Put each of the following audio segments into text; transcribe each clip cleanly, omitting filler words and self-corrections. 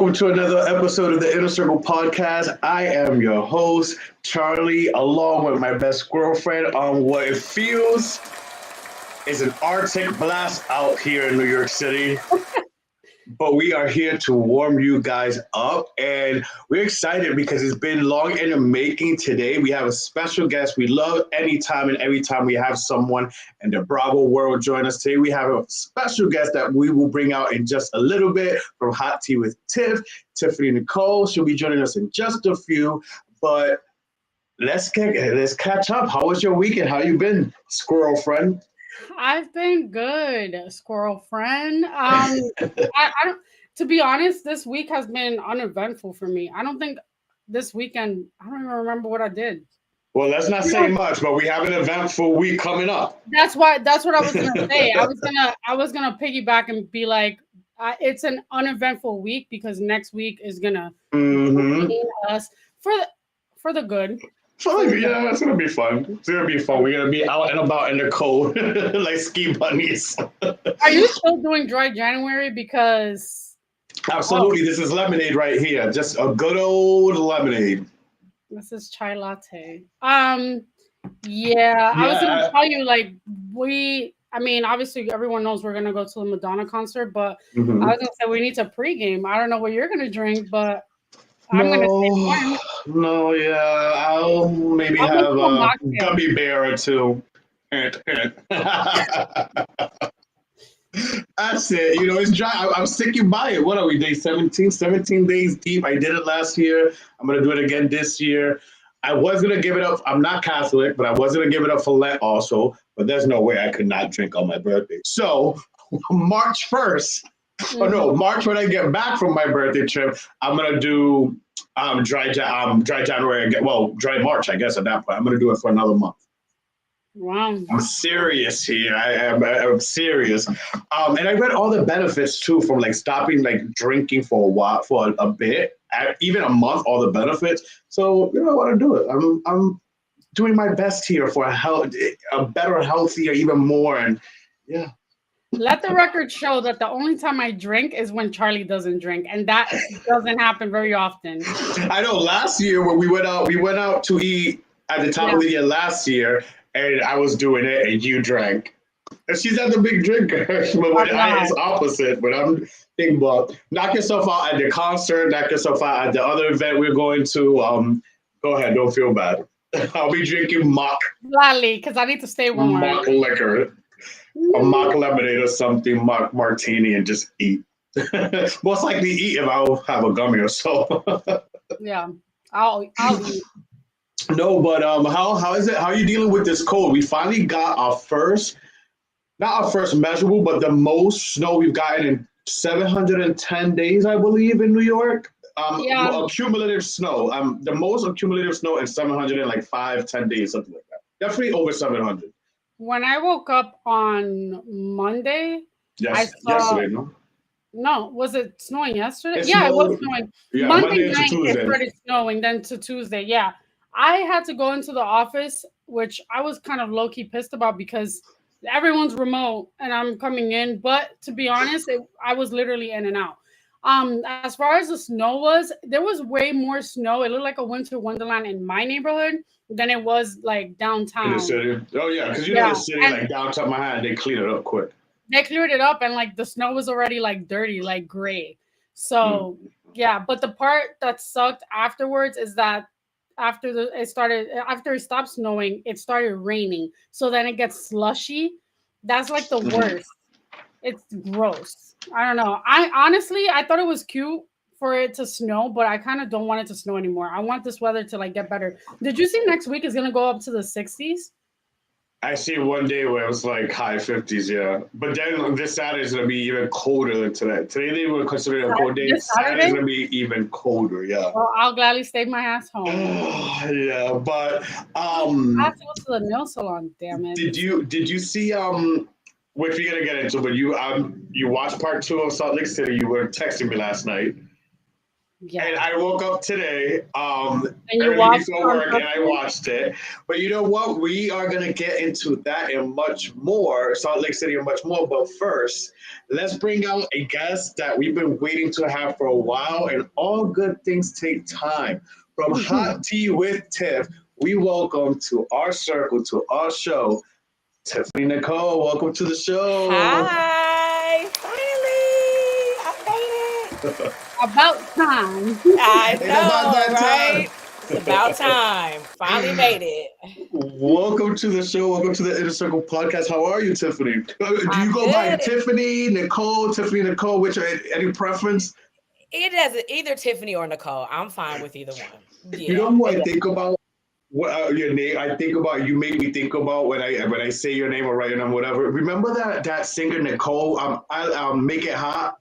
welcome to another episode of the Inner Circle Podcast. I am your host, Charlie, along with my best girlfriend on what it feels is an Arctic blast out here in New York City. But we are here to warm you guys up, and we're excited because it's been long in the making. Today, we have a special guest. We love anytime and every time we have someone in the Bravo world join us. Today, we have a special guest that we will bring out in just a little bit from Hot Tea with Tiff, Tiffany, Nicole. She'll be joining us in just a few, but let's catch up. How was your weekend? How you been, squirrel friend? I've been good, squirrel friend. I don't. To be honest, this week has been uneventful for me. I don't think this weekend. I don't even remember what I did. Well, let's not say much, but we have an eventful week coming up. That's what I was gonna say. I was gonna piggyback and be like, it's an uneventful week because next week is gonna be us for the good. Yeah, it's gonna be fun. It's gonna be fun. We're gonna be out and about in the cold, like ski bunnies. Are you still doing dry January? Because absolutely, this is lemonade right here. Just a good old lemonade. This is chai latte. Yeah, I was gonna tell you like I mean, obviously everyone knows we're gonna go to the Madonna concert, but I was gonna say we need to pregame. I don't know what you're gonna drink, but I'm gonna say no, yeah, I'll maybe have a gummy bear or two. That's it. You know, it's dry. I'm sticking by it. What are we, day 17? 17 days deep. I did it last year. I'm going to do it again this year. I was going to give it up. I'm not Catholic, but I was going to give it up for Lent also. But there's no way I could not drink on my birthday. So March 1st, March when I get back from my birthday trip, I'm going to do dry January. Well, dry March, I guess, at that point. I'm going to do it for another month. Wow. I'm serious here. I'm serious. And I read all the benefits too from like stopping like drinking for a while, for a bit, even a month, all the benefits. So, you know, I want to do it. I'm doing my best here for a better, healthier, even more. And yeah. Let the record show that the only time I drink is when Charlie doesn't drink. And that doesn't happen very often. I know last year when we went out to eat at the top of the year last year, and I was doing it, and you drank. And she's not the big drinker, but it's opposite. But I'm thinking about knock yourself out at the concert, knock yourself out at the other event we're going to. Go ahead, don't feel bad. I'll be drinking mock. Gladly, because I need to stay warm. Mock liquor, a mock lemonade or something, mock martini, and just eat. Most likely eat if I'll have a gummy or so. Yeah, I'll eat. No, but how is it? How are you dealing with this cold? We finally got not our first measurable, but the most snow we've gotten in 710 days, I believe, in New York. Accumulative snow. The most accumulative snow in 10 days, something like that. Definitely over 700. When I woke up on Monday, yesterday, no? No, was it snowing yesterday? It was snowing. Yeah, Monday night it started snowing, then to Tuesday. Yeah. I had to go into the office, which I was kind of low-key pissed about because everyone's remote and I'm coming in. But to be honest, I was literally in and out. As far as the snow was, there was way more snow. It looked like a winter wonderland in my neighborhood than it was like downtown. In the city? Oh, yeah, because the city, like downtown Manhattan, they cleaned it up quick. They cleared it up and like the snow was already like dirty, like gray. So, yeah, but the part that sucked afterwards is that after it stopped snowing, it started raining. So then it gets slushy. That's like the worst. It's gross. I don't know. I thought it was cute for it to snow, but I kind of don't want it to snow anymore. I want this weather to like get better. Did you see next week is gonna go up to the 60s? I see one day where it was like high 50s, yeah. But then this Saturday is going to be even colder than today. Today they were considered a cold day. Saturday is going to be even colder, yeah. Well, I'll gladly stay my ass home. Yeah, but I have to go to the nail salon, damn it. Did you see which we're gonna get into, but you watched part 2 of Salt Lake City. You were texting me last night. Yeah. And I woke up today, And you early watched before on work, and I Netflix? watched it. But you know what? We are gonna get into that and much more, Salt Lake City and much more. But first, let's bring out a guest that we've been waiting to have for a while. And all good things take time. From Hot Tea with Tiff, we welcome to our circle, to our show, Tiffany Nicole. Welcome to the show. Hi, finally, I made it. About time. I It's about know, that time. right? It's about time. Finally made it. Welcome to the show. Welcome to the Inner Circle podcast. How are you, Tiffany? Do you I'm go by good. Tiffany, Nicole, Tiffany, Nicole? Which any preference? It doesn't either Tiffany or Nicole. I'm fine with either one. You Yeah, know who it I does. think about? What your name? I think about you. Make me think about when I say your name or write your name, whatever. Remember that singer Nicole? I make it hot.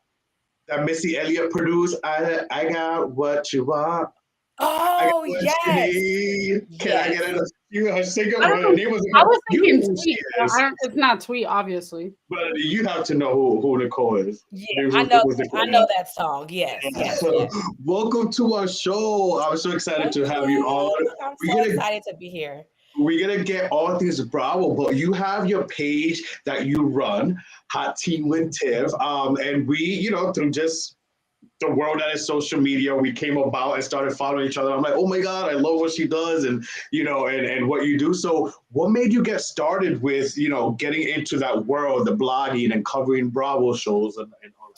That Missy Elliott produced. I got what you want. I got Oh what you yes, need. Can I get yes. it? You her singer? I don't Her know. name was. I was You thinking know who she Tweet, but is. it's not Tweet, obviously. But you have to know who Nicole is. Yeah, Who's I Nicole? know that song. Yes, yes, So, yes. welcome to our show. I'm so excited Thank to have you on. you. I'm so We're gonna excited to be here. we're gonna get all things Bravo, but you have your page that you run, Hot Tea with Tiff. And we, through just the world that is social media, we came about and started following each other. I'm like, oh my God, I love what she does and and what you do. So what made you get started with, getting into that world, the blogging and covering Bravo shows and all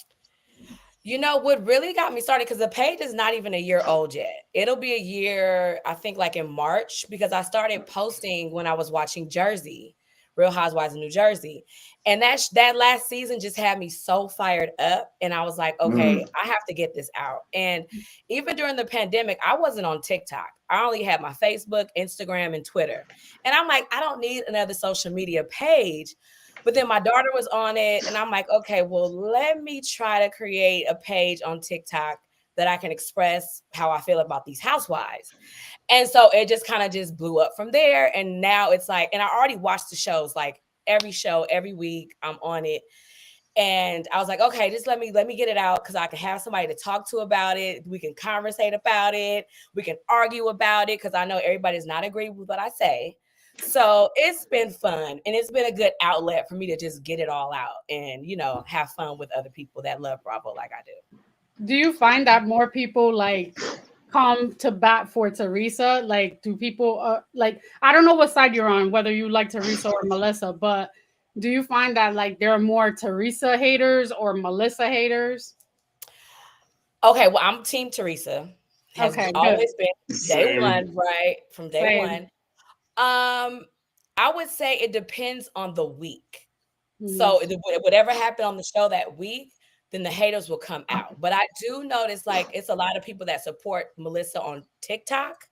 You know what really got me started because the page is not even a year old yet. It'll be a year, I think, like in March, because I started posting when I was watching Jersey, Real Housewives of New Jersey, and that last season just had me so fired up, and I was like, that? okay, I have to get this out. And even during the pandemic, I wasn't on TikTok. I only had my Facebook, Instagram, and Twitter, and I'm like, I don't need another social media page. But then my daughter was on it, and I'm like, okay, well, let me try to create a page on TikTok that I can express how I feel about these housewives. And so it just kind of just blew up from there. And now it's like, and I already watched the shows, like every show, every week, I'm on it. And I was like, okay, just let me get it out because I can have somebody to talk to about it. We can conversate about it. We can argue about it because I know everybody's not agree with what I say. So it's been fun and it's been a good outlet for me to just get it all out and have fun with other people that love Bravo like I do. Do you find that more people like come to bat for Teresa? Like, do people like? I don't know what side you're on, whether you like Teresa or Melissa, but do you find that like there are more Teresa haters or Melissa haters? Okay, well, I'm Team Teresa. Has Okay, good. always been day Same. one, right? From day Same. one. I would say it depends on the week. Mhm. So whatever happened on the show that week, then the haters will come out. But I do notice like it's a lot of people that support Melissa on TikTok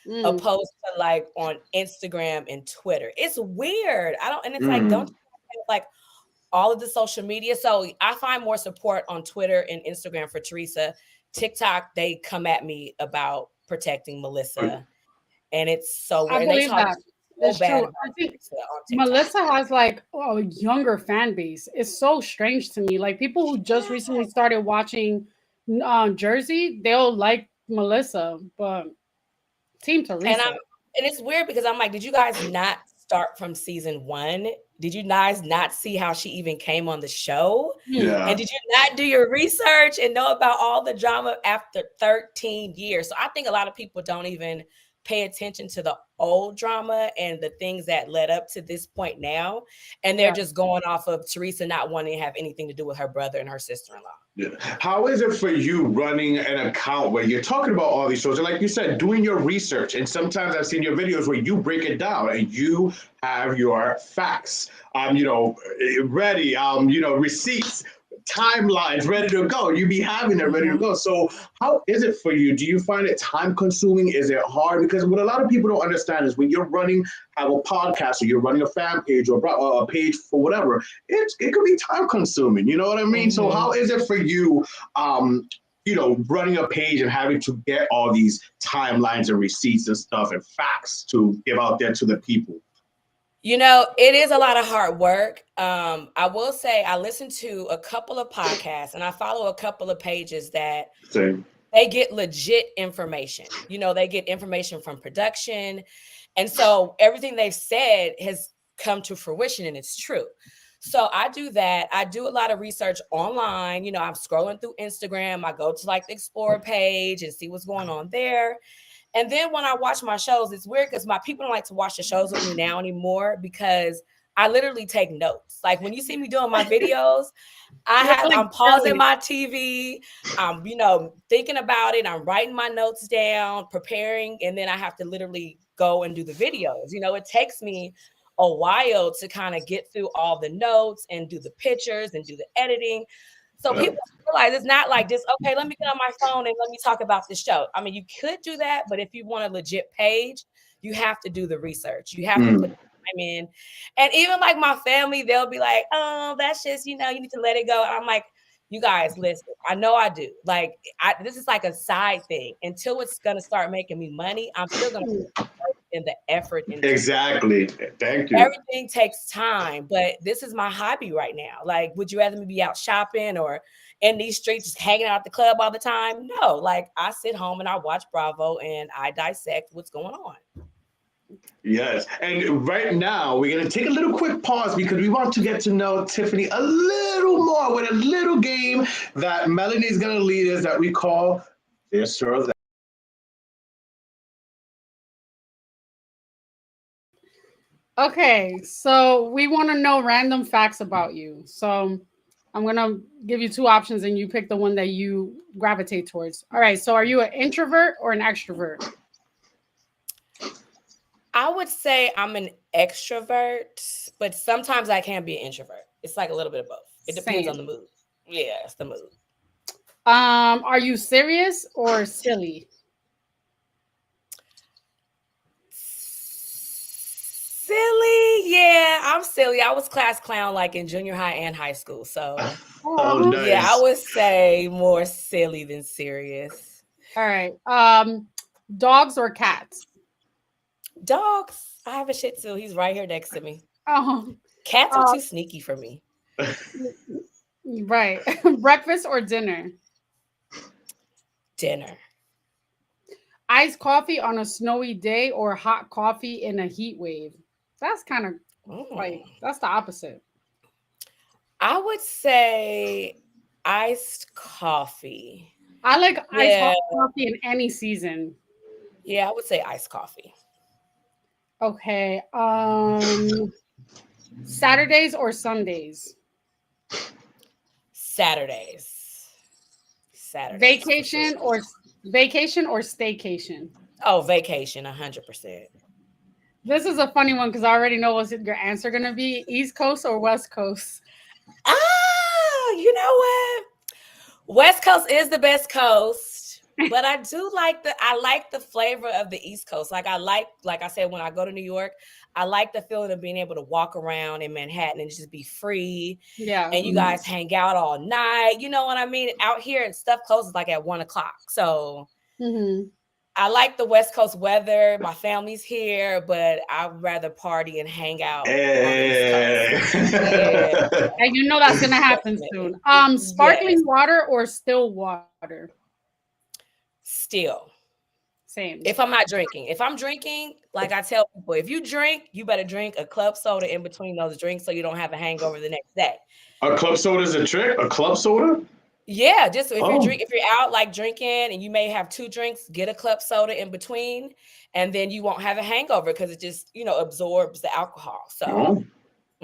Mm. opposed to like on Instagram and Twitter. It's weird. I don't, and it's like, don't Mm. you have, like all of the social media? So I find more support on Twitter and Instagram for Teresa. TikTok, they come at me about protecting Melissa. And it's so I weird. And they believe talk that. so It's bad true. about I think Teresa on TikTok. Melissa has like a younger fan base. It's so strange to me. Like people who just recently started watching Jersey, they'll like Melissa, but Team And Teresa. it's weird because I'm like, did you guys not start from season one? Did you guys not see how she even came on the show? Hmm. And Yeah. did you not do your research and know about all the drama after 13 years? So I think a lot of people don't even pay attention to the old drama and the things that led up to this point now. And they're Yeah. just going off of Teresa not wanting to have anything to do with her brother and her sister-in-law. Yeah. How is it for you running an account where you're talking about all these shows and like you said, doing your research? And sometimes I've seen your videos where you break it down and you have your facts, ready, receipts, timelines ready to go. You be having it ready to Mhm. go. So how is it for you? Do you find it time consuming? Is it hard? Because what a lot of people don't understand is when you're running, have a podcast or you're running a fan page or a page for whatever, it could be time consuming. You know what I mean? So Mhm. how is it for you? Running a page and having to get all these timelines and receipts and stuff and facts to give out there to the people. It is a lot of hard work. I will say I listen to a couple of podcasts and I follow a couple of pages that Same. they get legit information. You know, they get information from production. And so everything they've said has come to fruition and it's true. So I do that. I do a lot of research online. You know, I'm scrolling through Instagram. I go to like the Explore page and see what's going on there. And then when I watch my shows, it's weird because my people don't like to watch the shows with me now anymore because I literally take notes. Like when you see me doing my videos, I'm pausing my TV. I'm, you know, thinking about it. I'm writing my notes down, preparing, and then I have to literally go and do the videos. You know, it takes me a while to kind of get through all the notes and do the pictures and do the editing. So people realize it's not like just, okay, let me get on my phone and let me talk about the show. I mean, you could do that, but if you want a legit page, you have to do the research. You have to put time in. And even like my family, they'll be like, oh, that's just, you know, you need to let it go. And I'm like, you guys, listen, I know I do. Like, this is like a side thing. Until it's going to start making me money, I'm still going to put in the effort. Exactly. Thank you. Everything takes time, but this is my hobby right now. Like, would you rather me be out shopping or in these streets just hanging out at the club all the time? No, like I sit home and I watch Bravo and I dissect what's going on. Yes. And right now, we're going to take a little quick pause because we want to get to know Tiffany a little more with a little game that Melanie's going to lead us that we call This or That. Okay, so we want to know random facts about you. So I'm going to give you two options and you pick the one that you gravitate towards. All right, so are you an introvert or an extrovert? I would say I'm an extrovert, but sometimes I can be an introvert. It's like a little bit of both. It depends on the mood. Yeah, it's the mood. Are you serious or silly? Silly, yeah, I'm silly. I was class clown like in junior high and high school. So Nice. Yeah, I would say more silly than serious. All right. Dogs or cats? Dogs. I have a Shih Tzu. He's right here next to me. Oh, Cats are too sneaky for me. Right. Breakfast or dinner? Dinner. Iced coffee on a snowy day or hot coffee in a heat wave? That's kind of like, that's the opposite. I would say iced coffee. I like iced coffee in any season. Yeah, I would say iced coffee. Okay. Saturdays or Sundays? Saturdays. Vacation or staycation? Oh, vacation, 100%. This is a funny one because I already know what's your answer going to be. East Coast or West Coast? You know what? West Coast is the best coast, but I do like the flavor of the East Coast. Like I said, when I go to New York, I like the feeling of being able to walk around in Manhattan and just be free. Yeah. And you guys hang out all night. You know what I mean? Out here, stuff closes like at 1:00. So I like the West Coast weather. My family's here, but I'd rather party and hang out. Hey. Yeah. And you know that's gonna happen soon. Sparkling water or still water? Still. Same. If I'm not drinking. If I'm drinking, like I tell people, if you drink, you better drink a club soda in between those drinks so you don't have a hangover the next day. A club soda is a trick? A club soda? Yeah, just if you're out like drinking and you may have 2 drinks, get a club soda in between, and then you won't have a hangover because it just absorbs the alcohol. So,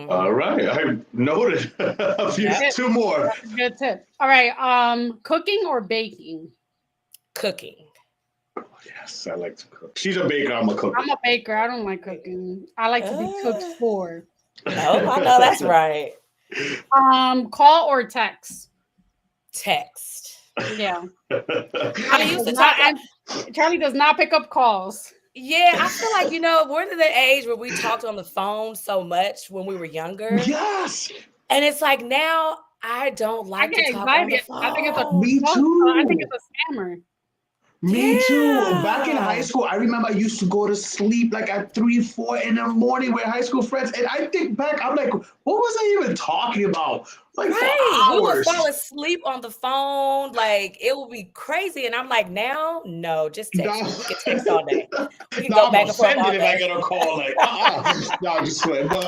all right, I noted two more. Good tip. All right, cooking or baking? Cooking. Oh, yes, I like to cook. She's a baker. I'm a cooker. I'm a baker. I don't like cooking. I like to be cooked for. Oh, I know that's right. Call or text? Text. Yeah. I used to talk. Charlie does not pick up calls. Yeah, I feel like we're in the age where we talked on the phone so much when we were younger. Yes. And it's like now I don't like to talk on the phone. I think it's Me too. I think it's a scammer. Me too. Back in high school, I remember I used to go to sleep like at 3, 4 in the morning with high school friends. And I think back, I'm like, what was I even talking about? like for Right. We would hours. fall asleep on the phone. Like it would be crazy. And I'm like, now, no, just No, text me. We can text all day. We can no, go I'm back and forth all offended if I day. get a call like, no, I'm just playing. But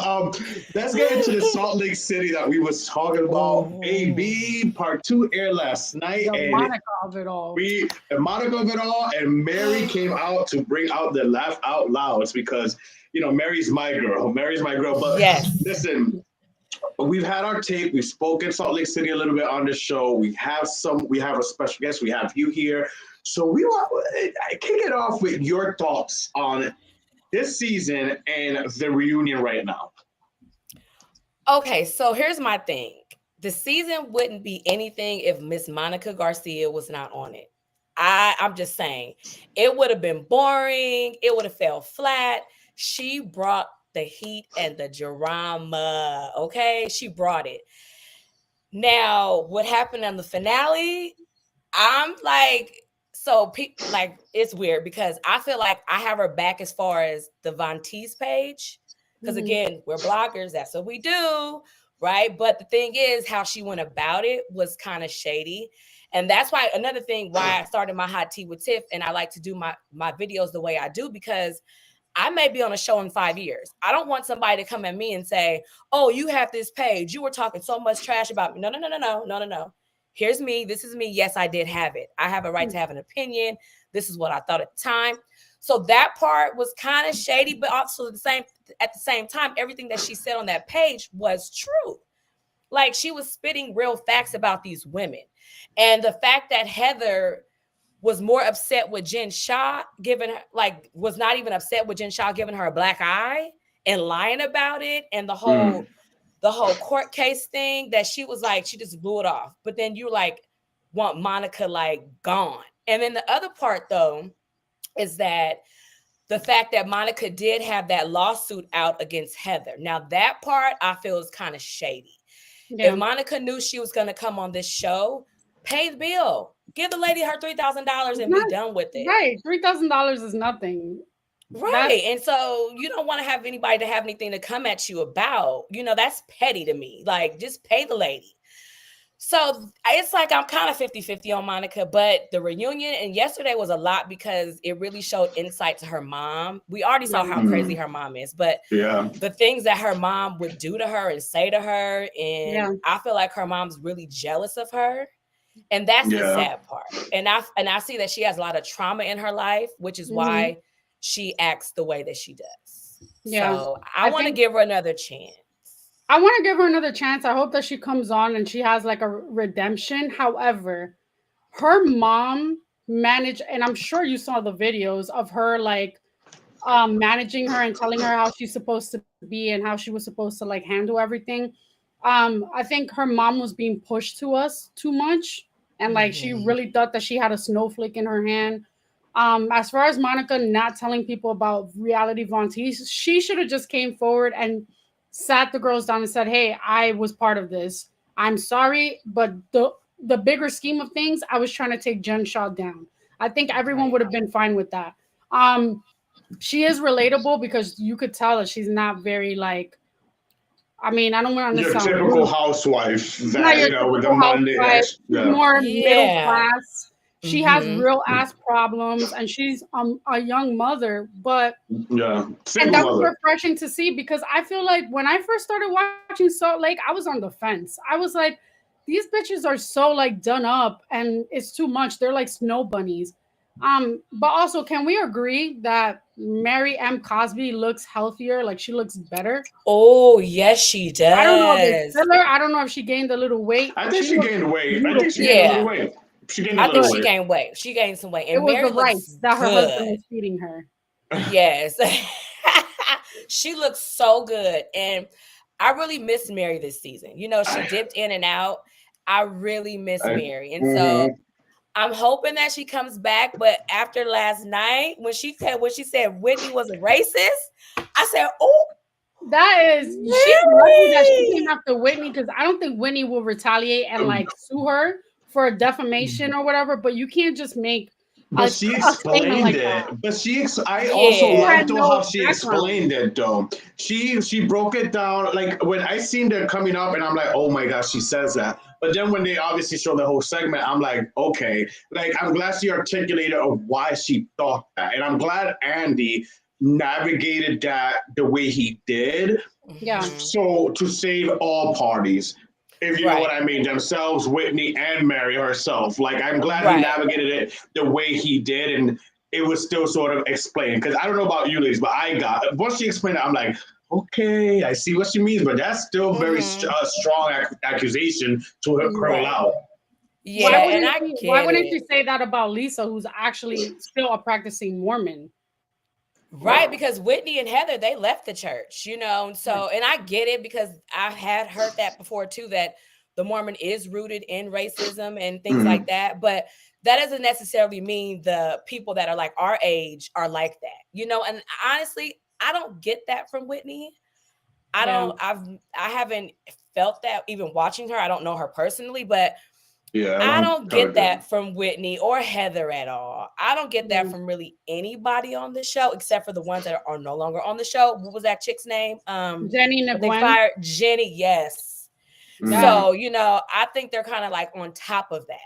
let's get into the Salt Lake City that we was talking about. Ooh. AB Part 2 aired last night, The and Monica of it all. the Monica of it all, and Mary came out to bring out the laugh out louds because Mary's my girl. Mary's my girl. But Yes. listen, we've had our take. We've spoken Salt Lake City a little bit on the show. We have a special guest. We have you here. So we want to kick it off with your thoughts on this season and the reunion right now. Okay, so here's my thing. The season wouldn't be anything if Miss Monica Garcia was not on it. I'm just saying, it would have been boring. It would have fell flat. She brought the heat and the drama. Okay, she brought it. Now, what happened on the finale? I'm like, like it's weird because I feel like I have her back as far as the Von Teese page. Because again, we're bloggers, that's what we do, right? But the thing is, how she went about it was kind of shady. And that's why another thing why I started my hot tea with Tiff, and I like to do my videos the way I do, because I may be on a show in 5 years. I don't want somebody to come at me and say, oh, you have this page. You were talking so much trash about me. No. Here's me. This is me. Yes, I did have it. I have a right to have an opinion. This is what I thought at the time. So that part was kind of shady, but also at the same time, everything that she said on that page was true. Like she was spitting real facts about these women. And the fact that Heather was more upset with Jen Shah was not even upset with Jen Shah giving her a black eye and lying about it, and the whole court case thing, that she was like, she just blew it off. But then you like want Monica like gone. And then the other part though is that the fact that Monica did have that lawsuit out against Heather. Now that part I feel is kind of shady. Yeah. If Monica knew she was going to come on this show, pay the bill. Give the lady her $3,000 and be done with it. Right. $3,000 is nothing. Right. And so you don't want to have anybody to have anything to come at you about. That's petty to me. Like, just pay the lady. So it's like I'm kind of 50-50 on Monica, but the reunion and yesterday was a lot because it really showed insight to her mom. We already saw how crazy her mom is, but the things that her mom would do to her and say to her. And I feel like her mom's really jealous of her. And that's the sad part. And I see that she has a lot of trauma in her life, which is why she acts the way that she does. Yeah. So I want to give her another chance. I want to give her another chance. I hope that she comes on and she has like a redemption. However, her mom managed, and I'm sure you saw the videos of her like managing her and telling her how she's supposed to be and how she was supposed to like handle everything. I think her mom was being pushed to us too much, and like she really thought that she had a snowflake in her hand. As far as Monica not telling people about reality Von Teese, she should have just came forward and sat the girls down and said, hey, I was part of this. I'm sorry, but the bigger scheme of things, I was trying to take Jen Shah down. I think everyone would have been fine with that. She is relatable because you could tell that she's not very like, I mean, I don't want to sound typical rude. Housewife that, with the Monday. More middle class. She has real ass problems, and she's a young mother, but and that was refreshing to see, because I feel like when I first started watching Salt Lake, I was on the fence. I was like, these bitches are so like done up, and it's too much. They're like snow bunnies. But also, can we agree that Mary M. Cosby looks healthier? Like she looks better. Oh yes, she does. I don't know if it's filler. I don't know if she gained a little weight. I think she gained weight. I think she gained a little weight. She gained weight. She gained some weight. And it was Mary the rice that her husband was feeding her. Yes. She looks so good. And I really miss Mary this season. She dipped in and out. I really miss Mary. And so I'm hoping that she comes back. But after last night, when she said Whitney was a racist, I said, oh, that is, she's lucky that she came after Whitney, because I don't think Whitney will retaliate and like sue her for defamation or whatever. But you can't just make But she a statement explained like it. that. But I also Yeah. She had liked though how no she background. explained it though. She broke it down like when I seen that coming up, and I'm like, oh my gosh, she says that. But then when they obviously show the whole segment, I'm like, okay, like I'm glad she articulated of why she thought that, and I'm glad Andy navigated that the way he did, Yeah. Mhm. so to save all parties. If you know what Right. I mean, themselves, Whitney, and Mary herself. Like, I'm glad he Right. navigated it the way he did, and it was still sort of explained. Because I don't know about you ladies, but I got once she explained it, I'm like, okay, I see what she means, but that's still very Mhm. strong accusation to curl Right. out. Why Yeah, So, and wouldn't I she, why get wouldn't it. you say that about Lisa, who's actually still a practicing Mormon? Right, because Whitney and Heather, they left the church, and Right. so, and I get it because I had heard that before too, that the Mormon is rooted in racism and things like mm, that. But that doesn't necessarily mean the people that are like our age are like that. And honestly, I don't get that from Whitney. I Yeah. don't, I haven't felt that even watching her. I don't know her personally, but yeah, I I'm don't kind of get different. that from Whitney or Heather at all. I don't get that Yeah. from really anybody on the show except for the ones that are no longer on the show. What was that chick's name? Jenny That they Nguyen. fired Jenny. Yes. Yeah. Mm, So, I think they're kind of like on top of that,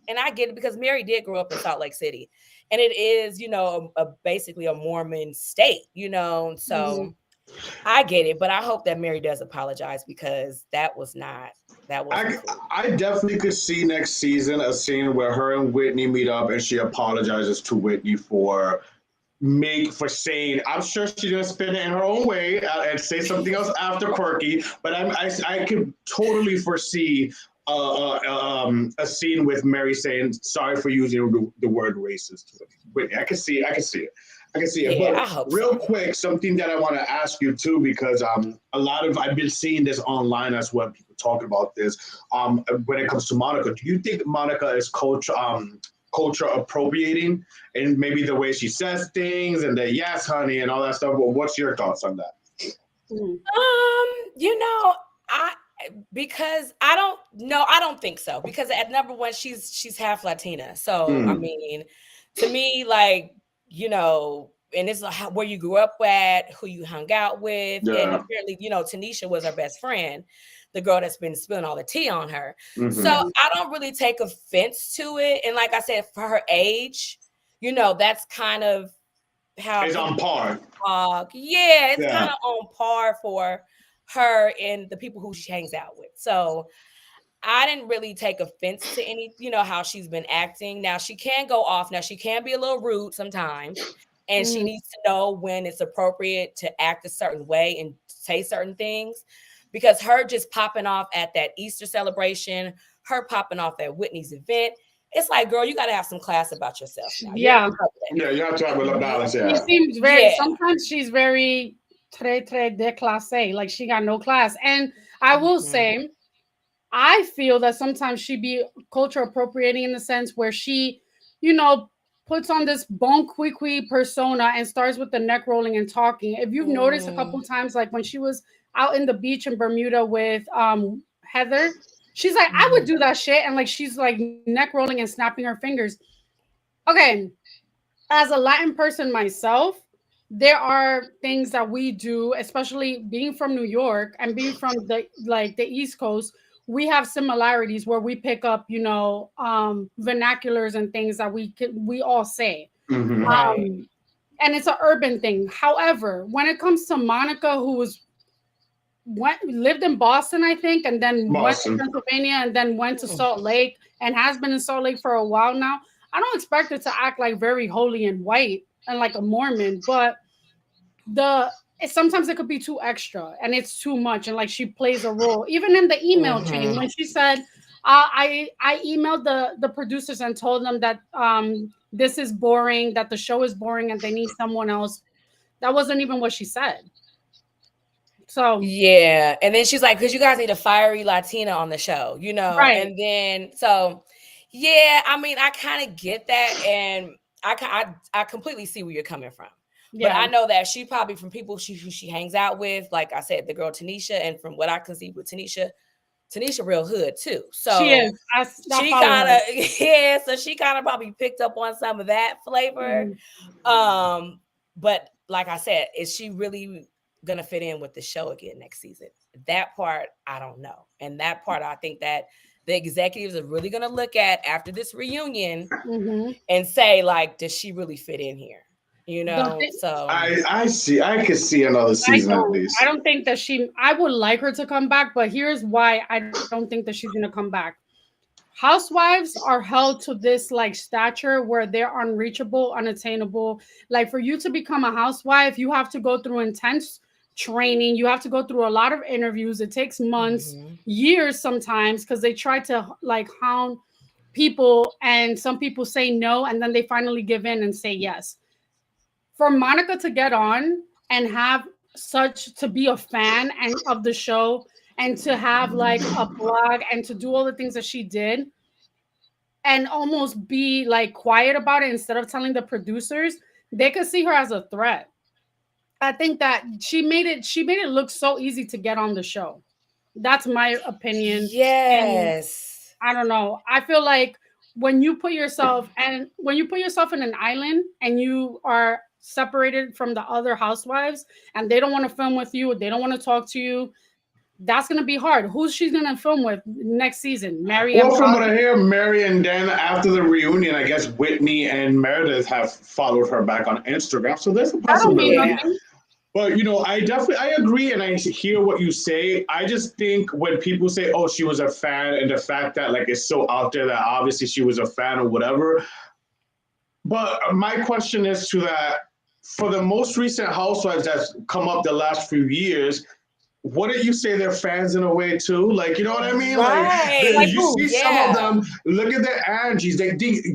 and I get it because Mary did grow up in Salt Lake City, and it is, basically a Mormon state. Hmm. So I get it, but I hope that Mary does apologize because that wasn't I cool. I definitely could see next season a scene where her and Whitney meet up, and she apologizes to Whitney for saying, I'm sure she's gonna spin it in her own way and say something else after quirky, but I could totally foresee a scene with Mary saying sorry for using the word racist. Whitney, I can see it. I can see it. Yeah, I But hope real so. quick, something that I want to ask you too, because a lot of I've been seeing this online as well. People talking about this. When it comes to Monica, do you think Monica is culture appropriating and maybe the way she says things and the yes, honey, and all that stuff? Well, what's your thoughts on that? Mm. I because I don't know, I don't think so. Because at number one, she's half Latina. So I Mm, mean, to me, like, and it's like where you grew up at, who you hung out with. And yeah. apparently, Tanisha was her best friend, the girl that's been spilling all the tea on her. So Mm-hmm. Yeah. I don't really take offense to it. And like I said, for her age, that's kind of how It's on people par. talk. Yeah, it's kind Yeah. of on par for her and the people who she hangs out with. So I didn't really take offense to any, how she's been acting. Now she can go off. Now she can be a little rude sometimes, and she Mhm. needs to know when it's appropriate to act a certain way and say certain things. Because her just popping off at that Easter celebration, her popping off at Whitney's event, it's like, girl, you got to have some class about yourself now. You're in Yeah. public. Yeah, you have to have a balance. She Yeah. seems very, Yeah. sometimes she's very très déclassée, like she got no class. And I will Mhm. say, I feel that sometimes she be culture appropriating in the sense where she, you know, puts on this bon qui persona and starts with the neck rolling and talking. If you've noticed a Mm, couple times, like when she was out in the beach in Bermuda with Heather, she's like, I would mhm. do that shit, and like she's like neck rolling and snapping her fingers. Okay, as a Latin person myself, there are things that we do, especially being from New York and being from the East Coast. We have similarities where we pick up, vernaculars and things that we all say. Mm-hmm. Right. Um, and it's an urban thing. However, when it comes to Monica, who lived in Boston, I think, and then went to Boston. Pennsylvania and then went to Mm. Salt Lake and has been in Salt Lake for a while now. I don't expect her to act like very holy and white and like a Mormon, but sometimes it could be too extra and it's too much, and like she plays a role. Even in the email chain, Mhm. when she said, I emailed the producers and told them that this is boring, that the show is boring, and they need someone else. That wasn't even what she said. So Yeah. And then she's like, because you guys need a fiery Latina on the show. right, And then, so, yeah, I mean, I kind of get that. And I completely see where you're coming from. But yeah. I know that she probably, from people who she hangs out with, like I said, the girl Tanisha, and from what I can see with Tanisha, Tanisha real hood too. She So is. I she follow kind her. of yeah, so she kind of probably picked up on some of that flavor. But like I said, is she really gonna fit in with the show again next season? That part I don't know. And that part I think that the executives are really gonna look at after this reunion and say, like, does she really fit in here? You know, so I could see another season at least. I don't think that I would like her to come back, but here's why I don't think that she's gonna come back. Housewives are held to this like stature where they're unreachable, unattainable. Like for you to become a housewife, you have to go through intense training. You have to go through a lot of interviews. It takes months, years sometimes, because they try to like hound people, and some people say no, and then they finally give in and say yes. For Monica to get on and have such to be a fan and of the show and to have like a blog and to do all the things that she did and almost be like quiet about it instead of telling the producers, they could see her as a threat. I think that she made it look so easy to get on the show. That's my opinion. Yes. And I don't know. I feel like when you put yourself in an island and you are separated from the other housewives and they don't want to film with you, they don't want to talk to you, that's gonna be hard. Who's she's gonna film with next season? Mary. Well, from what I hear, Mary, and then after the reunion, I guess Whitney and Meredith have followed her back on Instagram. So there's a possibility. But I agree, and I hear what you say. I just think when people say, "Oh, she was a fan," and the fact that like it's so out there that obviously she was a fan or whatever. But my question is to that: for the most recent housewives that's come up the last few years, wouldn't you say they're fans in a way too? Like, you know what I mean? Right. Like you see some of them, look at their Angies.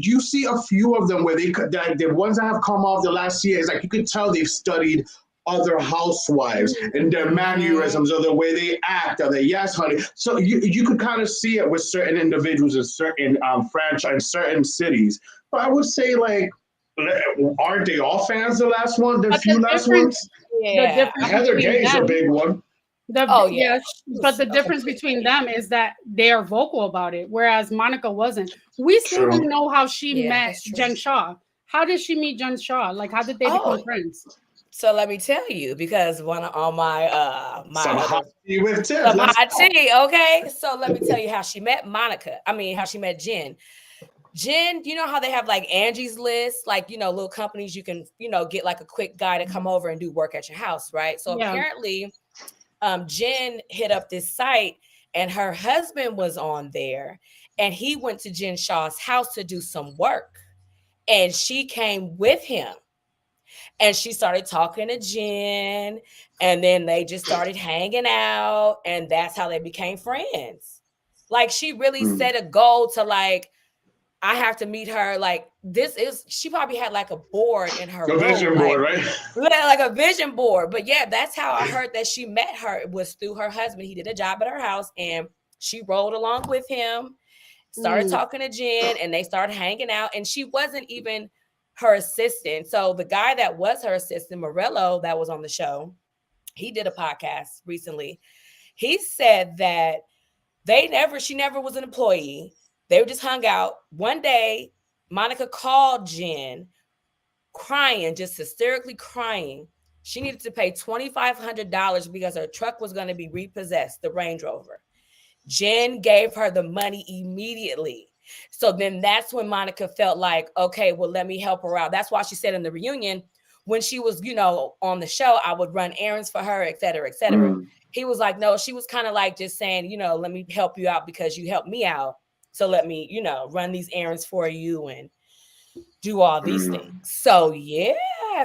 You see a few of them where the ones that have come off the last year, it's like you could tell they've studied other housewives and their mannerisms or the way they act or the yes honey. So you could kind of see it with certain individuals in certain franchise, certain cities. But I would say like, aren't they all fans? The last one, the few last ones. Yeah, Heather Gay's a big one. Yes, but the difference between them is that they are vocal about it, whereas Monica wasn't. We still don't know how she met Jen Shaw. How did she meet Jen Shaw? Like, how did they become friends? So let me tell you, because one on my hot tea with Tiff. Some hot tea, okay? So let me tell you how she met Monica. I mean, how she met Jen. Jen, you know how they have like Angie's List, like, little companies you can, get like a quick guy to come over and do work at your house, right? So apparently, Jen hit up this site and her husband was on there and he went to Jen Shaw's house to do some work and she came with him and she started talking to Jen and then they just started hanging out and that's how they became friends. Like she really set a goal to like, I have to meet her. Like she probably had like a board in her room. Vision board, right? Like a vision board. But yeah, that's how I heard that she met her. It was through her husband. He did a job at her house and she rode along with him, started talking to Jen and they started hanging out and she wasn't even her assistant. So the guy that was her assistant, Morello, that was on the show, he did a podcast recently. He said that she never was an employee. They just hung out. One day, Monica called Jen crying, just hysterically crying. She needed to pay $2,500 because her truck was going to be repossessed, the Range Rover. Jen gave her the money immediately. So then that's when Monica felt like, okay, well, let me help her out. That's why she said in the reunion, when she was, on the show, I would run errands for her, et cetera, et cetera. He was like, no, she was kind of like just saying, let me help you out because you helped me out. So let me, run these errands for you and do all these things. So yeah,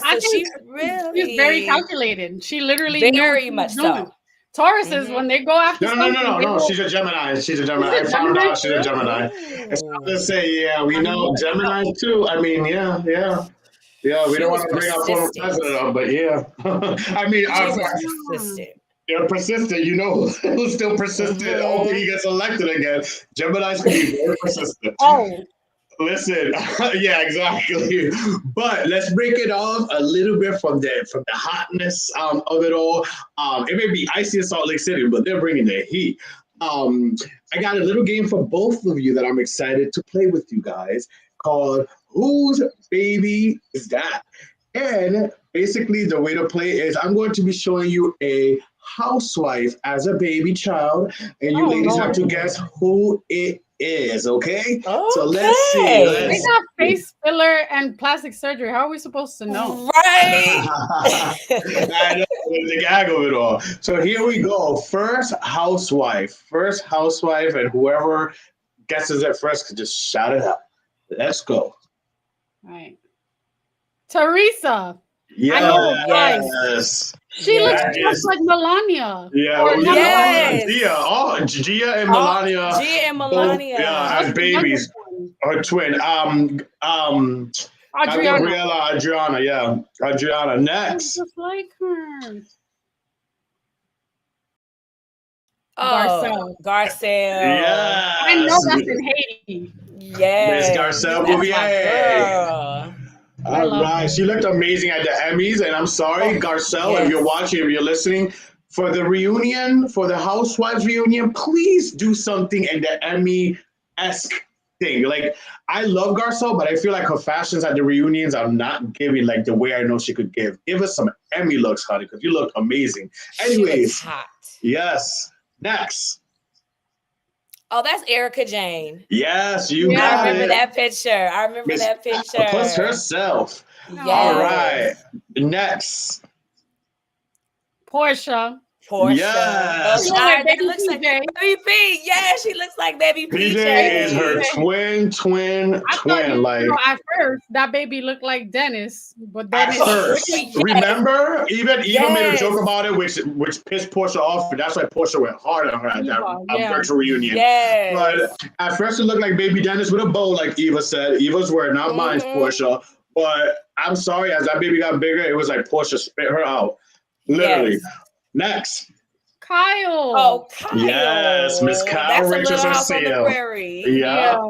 so she's very calculated. She literally very much so. Tauruses, when they go after No. She's a Gemini. I found out she's a Gemini. It's not to say, we know Gemini too. I mean, yeah. We don't want to bring our former president up, but yeah. I mean, persistent. They're persistent. Who's still persistent until he gets elected again. Gemini's can be very persistent. Listen, yeah, exactly. But let's break it off a little bit from the hotness of it all. It may be icy in Salt Lake City, but they're bringing the heat. I got a little game for both of you that I'm excited to play with you guys called Whose Baby Is That? And basically, the way to play is I'm going to be showing you a housewife as a baby child, and you ladies have to guess who it is, okay? So let's see. They got face filler and plastic surgery. How are we supposed to know? Right. I know the gag of it all. So here we go. First housewife, and whoever guesses it first can just shout it out. Let's go. All right. Teresa. Yes. She looks just like Melania. Yeah. Gia and Melania. Gia and Melania. As babies. Her twin. Adriana. Yeah. Adriana. Next. Just like her. Garcelle. Yeah. I know that's in Haiti. Yes. Miss Garcelle Bouvier. All right. She looked amazing at the Emmys. And I'm sorry, Garcelle, if you're watching, if you're listening, for the reunion, for the Housewives reunion, please do something in the Emmy-esque thing. Like, I love Garcelle, but I feel like her fashions at the reunions are not giving like the way I know she could give. Give us some Emmy looks, honey, because you look amazing. Anyways. She hot. Yes. Next. Oh, that's Erica Jane. Yes, you got it. I remember that picture. Plus herself. Yes. All right. Next. Portia. Yes. That looks like Baby P. Yeah, she looks like Baby P. PJ is her twin. Like at first, that baby looked like Dennis, but then at first, remember, even made a joke about it, which pissed Portia off. That's why Portia went hard on her at that virtual reunion. Yes. But at first, it looked like Baby Dennis with a bow, like Eva said. Eva's word, not mine, Portia. But I'm sorry, as that baby got bigger, it was like Portia spit her out, literally. Yes. Next. Kyle. Oh, Kyle. Yes, Miss Kyle Richardson Sale. Yeah.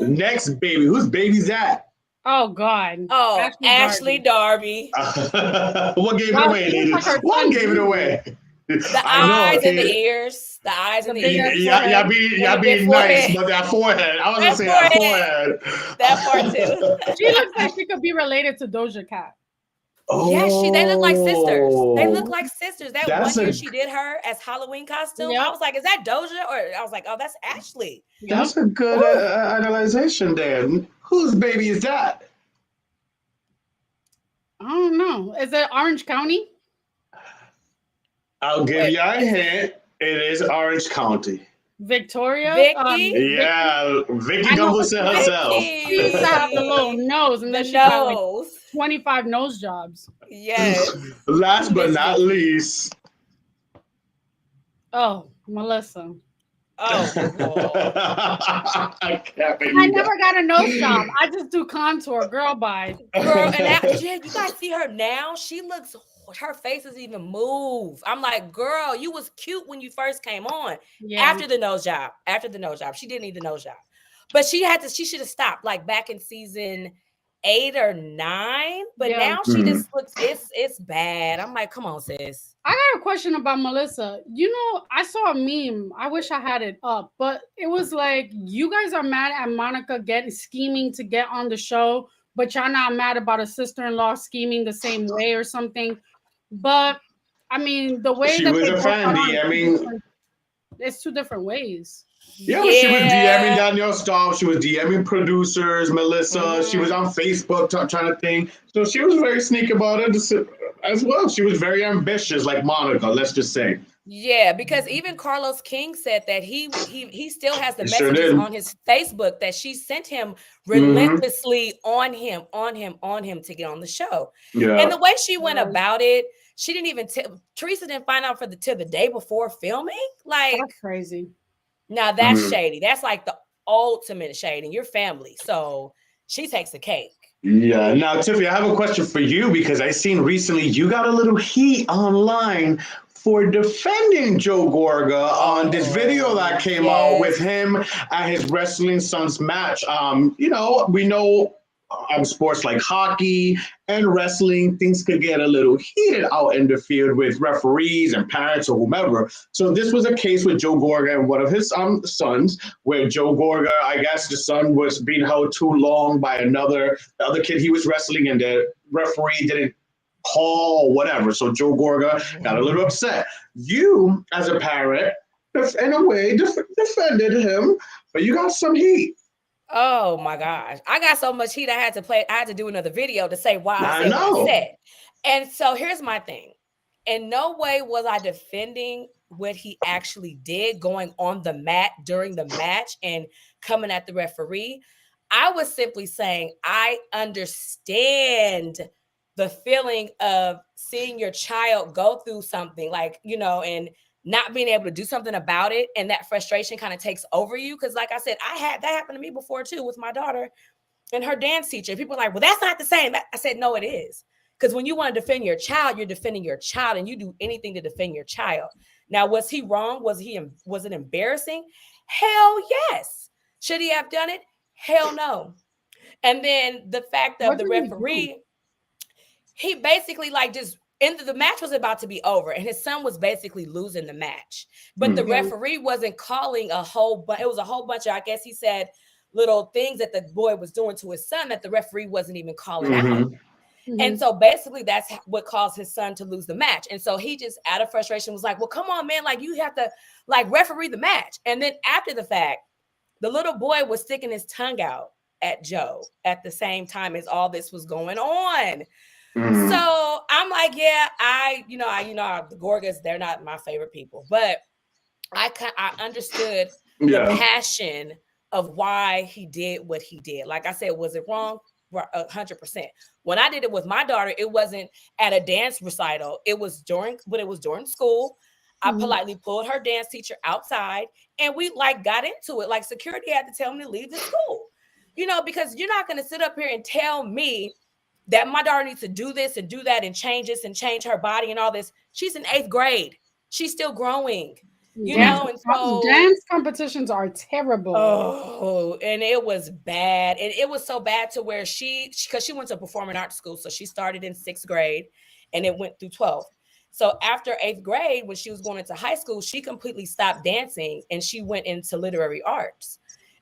Next baby. Whose baby's that? Oh, God. Oh, Ashley Darby. What gave it away, ladies? What gave it away? The eyes and the ears. The eyes and the ears. Y'all be nice, but that forehead. I was going to say that forehead. That part too. She looks like she could be related to Doja Cat. Oh, yeah, they look like sisters. That one year she did her as Halloween costume. Yep. I was like, is that Doja? Or I was like, oh, that's Ashley. That's a good analyzation there. Whose baby is that? I don't know. Is it Orange County? I'll give you a hint. It is Orange County. Victoria? Vicky? Vicky Gunvalson herself. She used to have the little nose, and then she got like 25 nose jobs. Yes. Last but not least. Oh, Melissa. Oh, I never got a nose job. I just do contour. Girl, bye. Girl, and you guys see her now? She looks, her face doesn't even move. I'm like, girl, you was cute when you first came on. Yeah. After the nose job. She didn't need the nose job. But she should have stopped like back in season 8 or 9. But now she just looks, it's bad. I'm like, come on, sis. I got a question about Melissa. You know, I saw a meme. I wish I had it up, but it was like, you guys are mad at Monica scheming to get on the show, but y'all not mad about a sister-in-law scheming the same way or something. But I mean, the way she was a Fandy. I mean, it's 2 different ways. Yeah, she was DMing Danielle Staub. She was DMing producers, Melissa. She was on Facebook trying to think. So she was very sneaky about it as well. She was very ambitious, like Monica, let's just say. Yeah, because even Carlos King said that he still has the messages on his Facebook that she sent him relentlessly on him to get on the show. Yeah. And the way she went about it, she didn't even Teresa didn't find out till the day before filming. Like, that's crazy. Now that's shady. That's like the ultimate shade in your family. So she takes the cake. Yeah. Now, Tiffany, I have a question for you because I seen recently you got a little heat online for defending Joe Gorga on this video that came out with him at his Wrestling Sons match. You know, we know sports like hockey and wrestling, things could get a little heated out in the field with referees and parents or whomever. So this was a case with Joe Gorga and one of his sons, where Joe Gorga, I guess the son was being held too long by the other kid he was wrestling, and the referee didn't call or whatever. So Joe Gorga got a little upset. You, as a parent, in a way, defended him, but you got some heat. Oh my gosh. I got so much heat I had to do another video to say why I said what I said. And so here's my thing. In no way was I defending what he actually did going on the mat during the match and coming at the referee. I was simply saying I understand the feeling of seeing your child go through something like, and not being able to do something about it, and that frustration kind of takes over you. Because like I said, I had that happen to me before too with my daughter and her dance teacher. People are like, well, that's not the same. I said, no, it is. Because when you want to defend your child, you're defending your child, and you do anything to defend your child. Now, was he wrong? Was it embarrassing? Hell yes. Should he have done it? Hell no. And then the fact of the referee, he basically just the match was about to be over, and his son was basically losing the match. But the referee wasn't calling it was a whole bunch of, I guess he said, little things that the boy was doing to his son that the referee wasn't even calling out. Mm-hmm. And so basically that's what caused his son to lose the match. And so he just, out of frustration, was like, well, come on, man, you have to referee the match. And then after the fact, the little boy was sticking his tongue out at Joe at the same time as all this was going on. Mm-hmm. So I'm like, yeah, the Gorgas, they're not my favorite people, but I understood the passion of why he did what he did. Like I said, was it wrong? 100%. When I did it with my daughter, it wasn't at a dance recital. It was during school. I politely pulled her dance teacher outside, and we got into it. Like, security had to tell me to leave the school, because you're not going to sit up here and tell me that my daughter needs to do this and do that and change this and change her body and all this. She's in 8th grade. She's still growing, and so dance competitions are terrible. Oh, and it was bad. And it was so bad to where because she went to performing arts school. So she started in 6th grade and it went through 12th. So after 8th grade, when she was going into high school, she completely stopped dancing and she went into literary arts.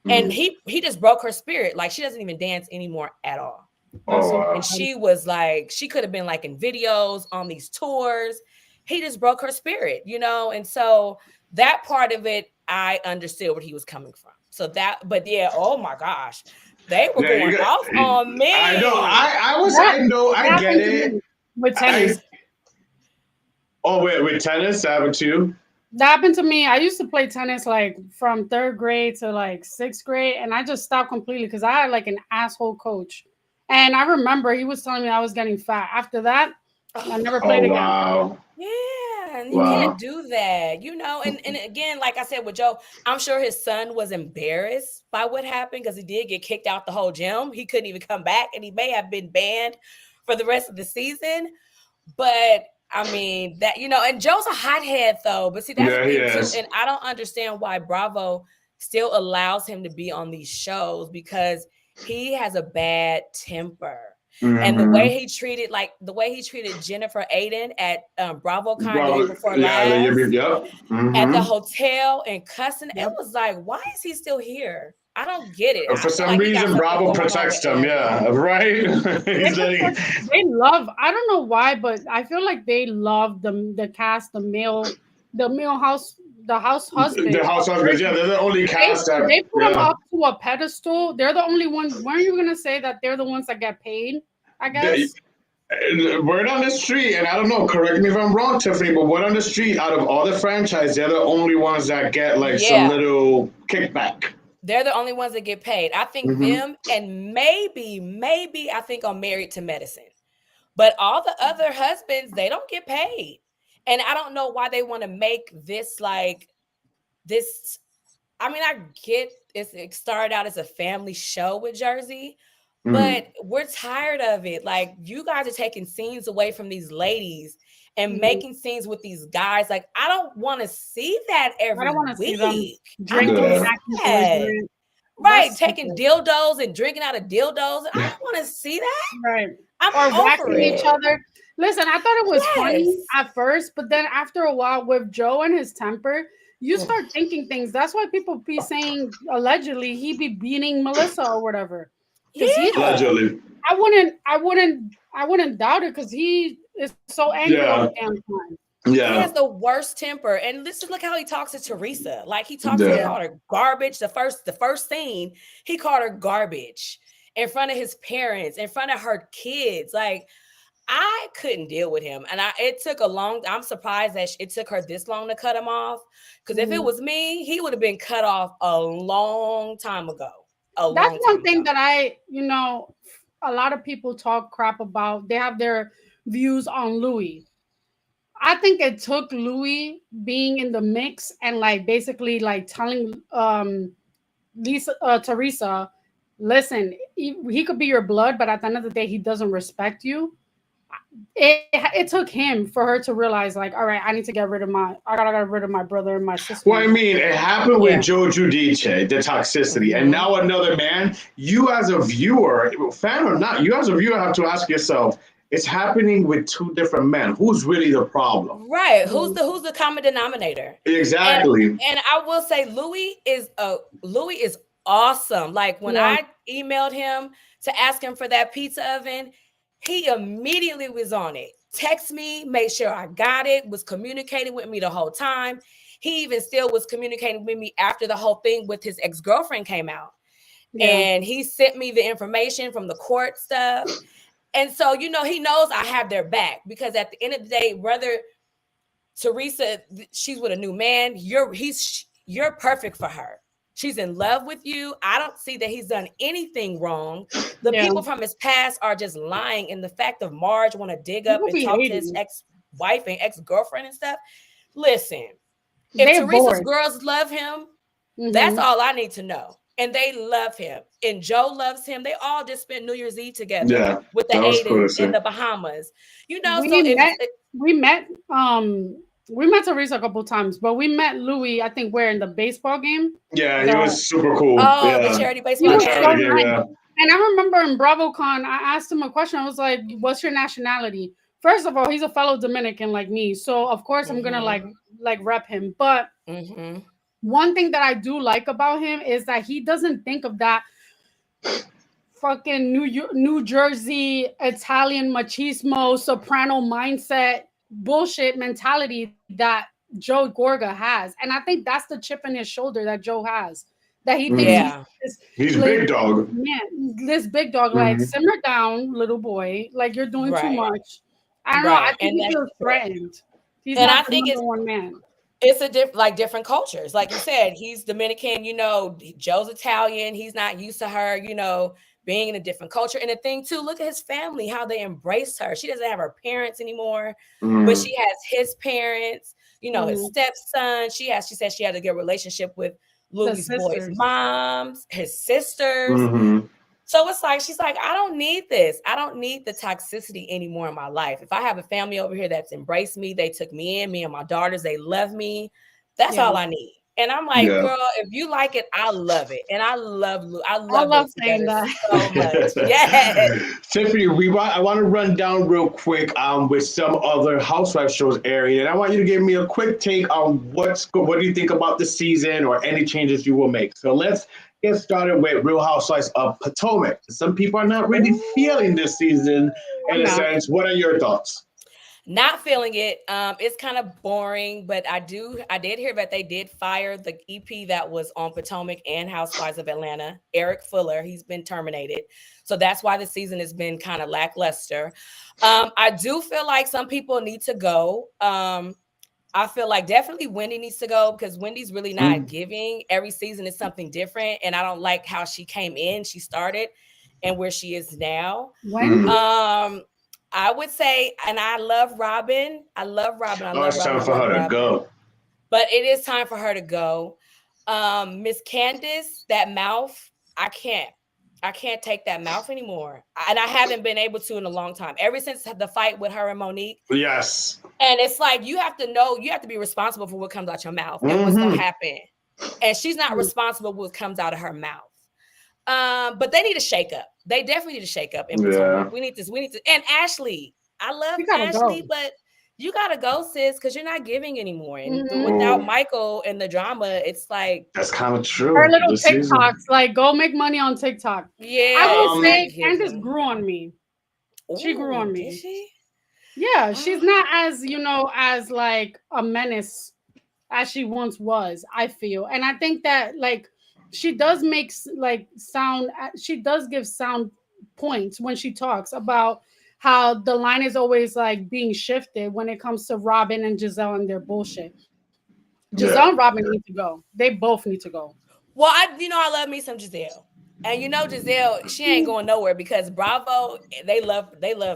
And he just broke her spirit. She doesn't even dance anymore at all. And she was she could have been in videos on these tours. He just broke her spirit, and so that part of it, I understood where he was coming from. So but yeah, oh my gosh, they were going off on me. I know, I get it. With tennis. With tennis, that happened too? That happened to me. I used to play tennis from 3rd grade to 6th grade, and I just stopped completely because I had an asshole coach. And I remember he was telling me I was getting fat. After that, I never played again. Wow. Yeah, and you can't do that, And again, like I said with Joe, I'm sure his son was embarrassed by what happened because he did get kicked out the whole gym. He couldn't even come back, and he may have been banned for the rest of the season. But I mean that, and Joe's a hothead though. But see, that's the thing too, and I don't understand why Bravo still allows him to be on these shows because he has a bad temper. And the way he treated Jennifer Aiden at BravoCon before last at the hotel and cussing, it was why is he still here? I don't get it. For some reason, Bravo protects them. Yeah, right. They love. I don't know why, but I feel like they love the cast, the house husband. The house husbands, yeah, they're the only cast that they put them up to a pedestal. They're the only ones. Weren't you gonna say that they're the ones that get paid? I guess. Word on the street, and I don't know, correct me if I'm wrong, Tiffany, but word on the street, out of all the franchise, they're the only ones that get some little kickback. They're the only ones that get paid. I think them and maybe I think I'm Married to Medicine. But all the other husbands, they don't get paid. And I don't know why they want to make this this. I mean, I get it started out as a family show with Jersey, but we're tired of it. You guys are taking scenes away from these ladies and making scenes with these guys. I don't want to see that every week. See them drinking. Right, taking dildos and drinking out of dildos. I don't want to see that. Right. I'm Or over whacking it. each other. Listen, I thought it was funny Yes. at first, but then after a while, with Joe and his temper, you start thinking things. That's why people be saying allegedly he be beating Melissa or whatever. Because Allegedly. I wouldn't doubt it because he is so angry all the damn time. He Yeah. has the worst temper, and let's just look how he talks to Teresa. Like he talks, Yeah. he called her garbage. The first scene, he called her garbage in front of his parents, in front of her kids. Like I couldn't deal with him, and it took a long. I'm surprised that it took her this long to cut him off. Because if it was me, he would have been cut off a long time ago. That's one thing that a lot of people talk crap about. They have their views on Louis. I think it took Louis being in the mix and like basically like telling Teresa, listen, he could be your blood, but at the end of the day, he doesn't respect you. It took him for her to realize, like, all right, I need to I gotta get rid of my brother and my sister. Well, I mean, it happened with Joe Giudice, the toxicity, and now another man. You as a viewer, fan or not, you as a viewer have to ask yourself, it's happening with two different men. Who's really the problem? Right. Who's the common denominator? Exactly. And I will say Louis is awesome. Like when I emailed him to ask him for that pizza oven, he immediately was on it. Text me, made sure I got it, was communicating with me the whole time. He even still was communicating with me after the whole thing with his ex-girlfriend came out. Yeah. And he sent me the information from the court stuff. And so, he knows I have their back because at the end of the day, whether Teresa, she's with a new man, you're perfect for her. She's in love with you. I don't see that he's done anything wrong. The people from his past are just lying. And the fact of Marge want to dig up and talk to his ex-wife and ex-girlfriend and stuff. Listen, if Teresa's girls love him, that's all I need to know. And they love him. And Joe loves him. They all just spent New Year's Eve together with the Aidens in the Bahamas. We met Teresa a couple times, but we met Louis, I think we're in the baseball game. Yeah, he was super cool. Oh, the charity baseball game. And I remember in BravoCon, I asked him a question. I was like, what's your nationality? First of all, he's a fellow Dominican like me. So, of course, I'm going to like rep him. But one thing that I do like about him is that he doesn't think of that fucking New Jersey Italian machismo, soprano mindset, bullshit mentality that Joe Gorga has. And I think that's the chip in his shoulder that Joe has. That he thinks he's big dog. Man, this big dog, like, simmer down, little boy. Like, you're doing too much. I don't know. I think he feels threatened. He's not the number one man. It's different cultures. Like you said, he's Dominican, Joe's Italian. He's not used to her, being in a different culture. And the thing too, look at his family, how they embraced her. She doesn't have her parents anymore, but she has his parents, his stepson. She said she had a good relationship with Louis' boys' moms, his sisters. So it's like, she's like, I don't need this. I don't need the toxicity anymore in my life. If I have a family over here that's embraced me, they took me in, me and my daughters, they love me. That's all I need. And I'm like, girl, if you like it, I love it. And I love saying that so much. Yes. Tiffany, I want to run down real quick with some other housewife shows airing. And I want you to give me a quick take on what do you think about the season or any changes you will make. So let's get started with Real Housewives of Potomac. Some people are not really feeling this season in a sense. What are your thoughts? Not feeling it. It's kind of boring, but I did hear that they did fire the EP that was on Potomac and Housewives of Atlanta, Eric Fuller. He's been terminated. So that's why the season has been kind of lackluster. I do feel like some people need to go. I feel like definitely Wendy needs to go because Wendy's really not giving. Every season is something different. And I don't like how she came in, she started, and where she is now. I would say, and I love Robin. It's time for her to go. But it is time for her to go. Miss Candace, that mouth, I can't take that mouth anymore. And I haven't been able to in a long time. Ever since the fight with her and Monique. Yes. And it's like, you have to be responsible for what comes out your mouth and what's going to happen. And she's not responsible for what comes out of her mouth. But they need to shake up. They definitely need to shake up in Potomac. We need to. And Ashley, I love Ashley, but you gotta go, sis, because you're not giving anymore. And without Michael and the drama, it's like that's kind of true. Her little TikToks, like go make money on TikTok. Yeah, I will say Candace grew on me. She grew on me. Did she? Yeah, she's not as as like a menace as she once was. I feel, and I think that like she does make like sound. She does give sound points when she talks about how the line is always like being shifted when it comes to Robin and Giselle and their bullshit. Giselle and Robin need to go. They both need to go. Well, I love me some Giselle. And Giselle, she ain't going nowhere because Bravo, they love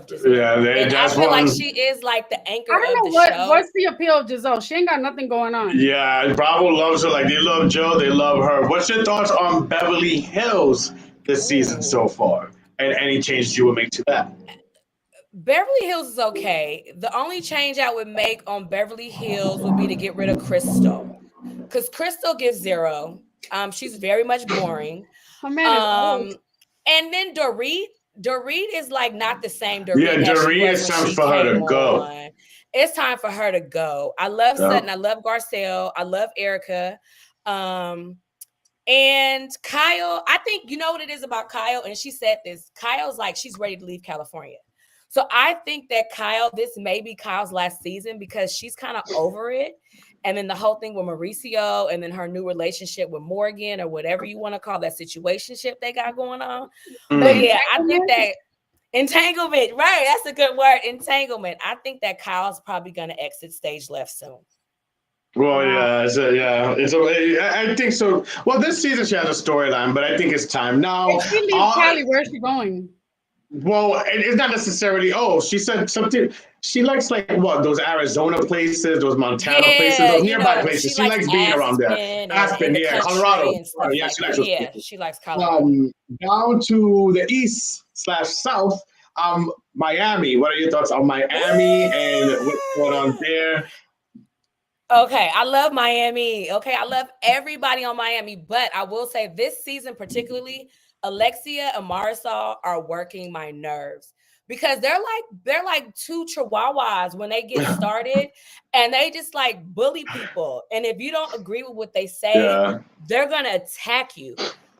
Giselle. Yeah, I feel like she is like the anchor of the show. What's the appeal of Giselle? She ain't got nothing going on. Yeah, Bravo loves her. Like they love Joe, they love her. What's your thoughts on Beverly Hills this season so far? And any changes you would make to that? Beverly Hills is okay. The only change I would make on Beverly Hills would be to get rid of Crystal. Because Crystal gives 0. She's very much boring. And then Dorit is like not the same Dorit. Yeah, Dorit, it's time for her to go. It's time for her to go. I love Sutton. I love Garcelle. I love Erica. And Kyle, I think you know what it is about Kyle. And she said this. Kyle's like, she's ready to leave California. So I think that this may be Kyle's last season because she's kind of over it. And then the whole thing with Mauricio and then her new relationship with Morgan or whatever you want to call that situationship they got going on. But yeah, I think that entanglement, right? That's a good word. Entanglement. I think that Kyle's probably going to exit stage left soon. Well, I think so. Well, this season she has a storyline, but I think it's time now. If she leaves Cali, where's she going? Well, it's not necessarily. She said something. She likes like what those Arizona places, those Montana places, those nearby places. She likes being around there. Aspen, Colorado. She likes Colorado. Down to the east/south, Miami. What are your thoughts on Miami and what's going on there? Okay, I love Miami. Okay, I love everybody on Miami, but I will say this season particularly, Alexia and Marisol are working my nerves because they're like two chihuahuas when they get started and they just like bully people. And if you don't agree with what they say, they're going to attack you.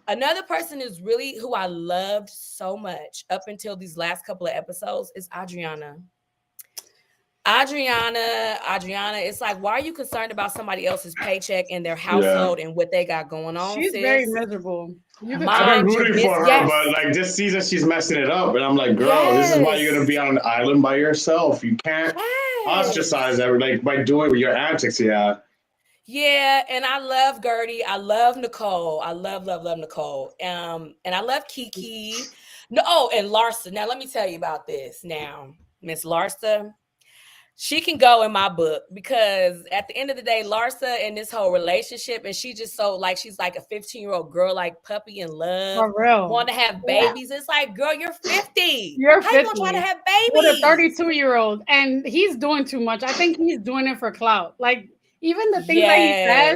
Another person who I loved so much up until these last couple of episodes is Adriana. Adriana, it's like, why are you concerned about somebody else's paycheck and their household and what they got going on? She's very miserable. I've been rooting for her, but like this season she's messing it up. And I'm like, girl, this is why you're gonna be on an island by yourself. You can't ostracize by doing your antics. Yeah, and I love Gertie. I love Nicole. I love Nicole. And I love Kiki. And Larsa. Now let me tell you about this. Now, Miss Larsa. She can go in my book because at the end of the day, Larsa in this whole relationship, and she just so like she's like a 15-year-old girl, like puppy in love, for real, want to have babies. It's like, girl, you're 50. You're 50. How you gonna try to have babies with a 32-year-old, and he's doing too much. I think he's doing it for clout. Like even the things that he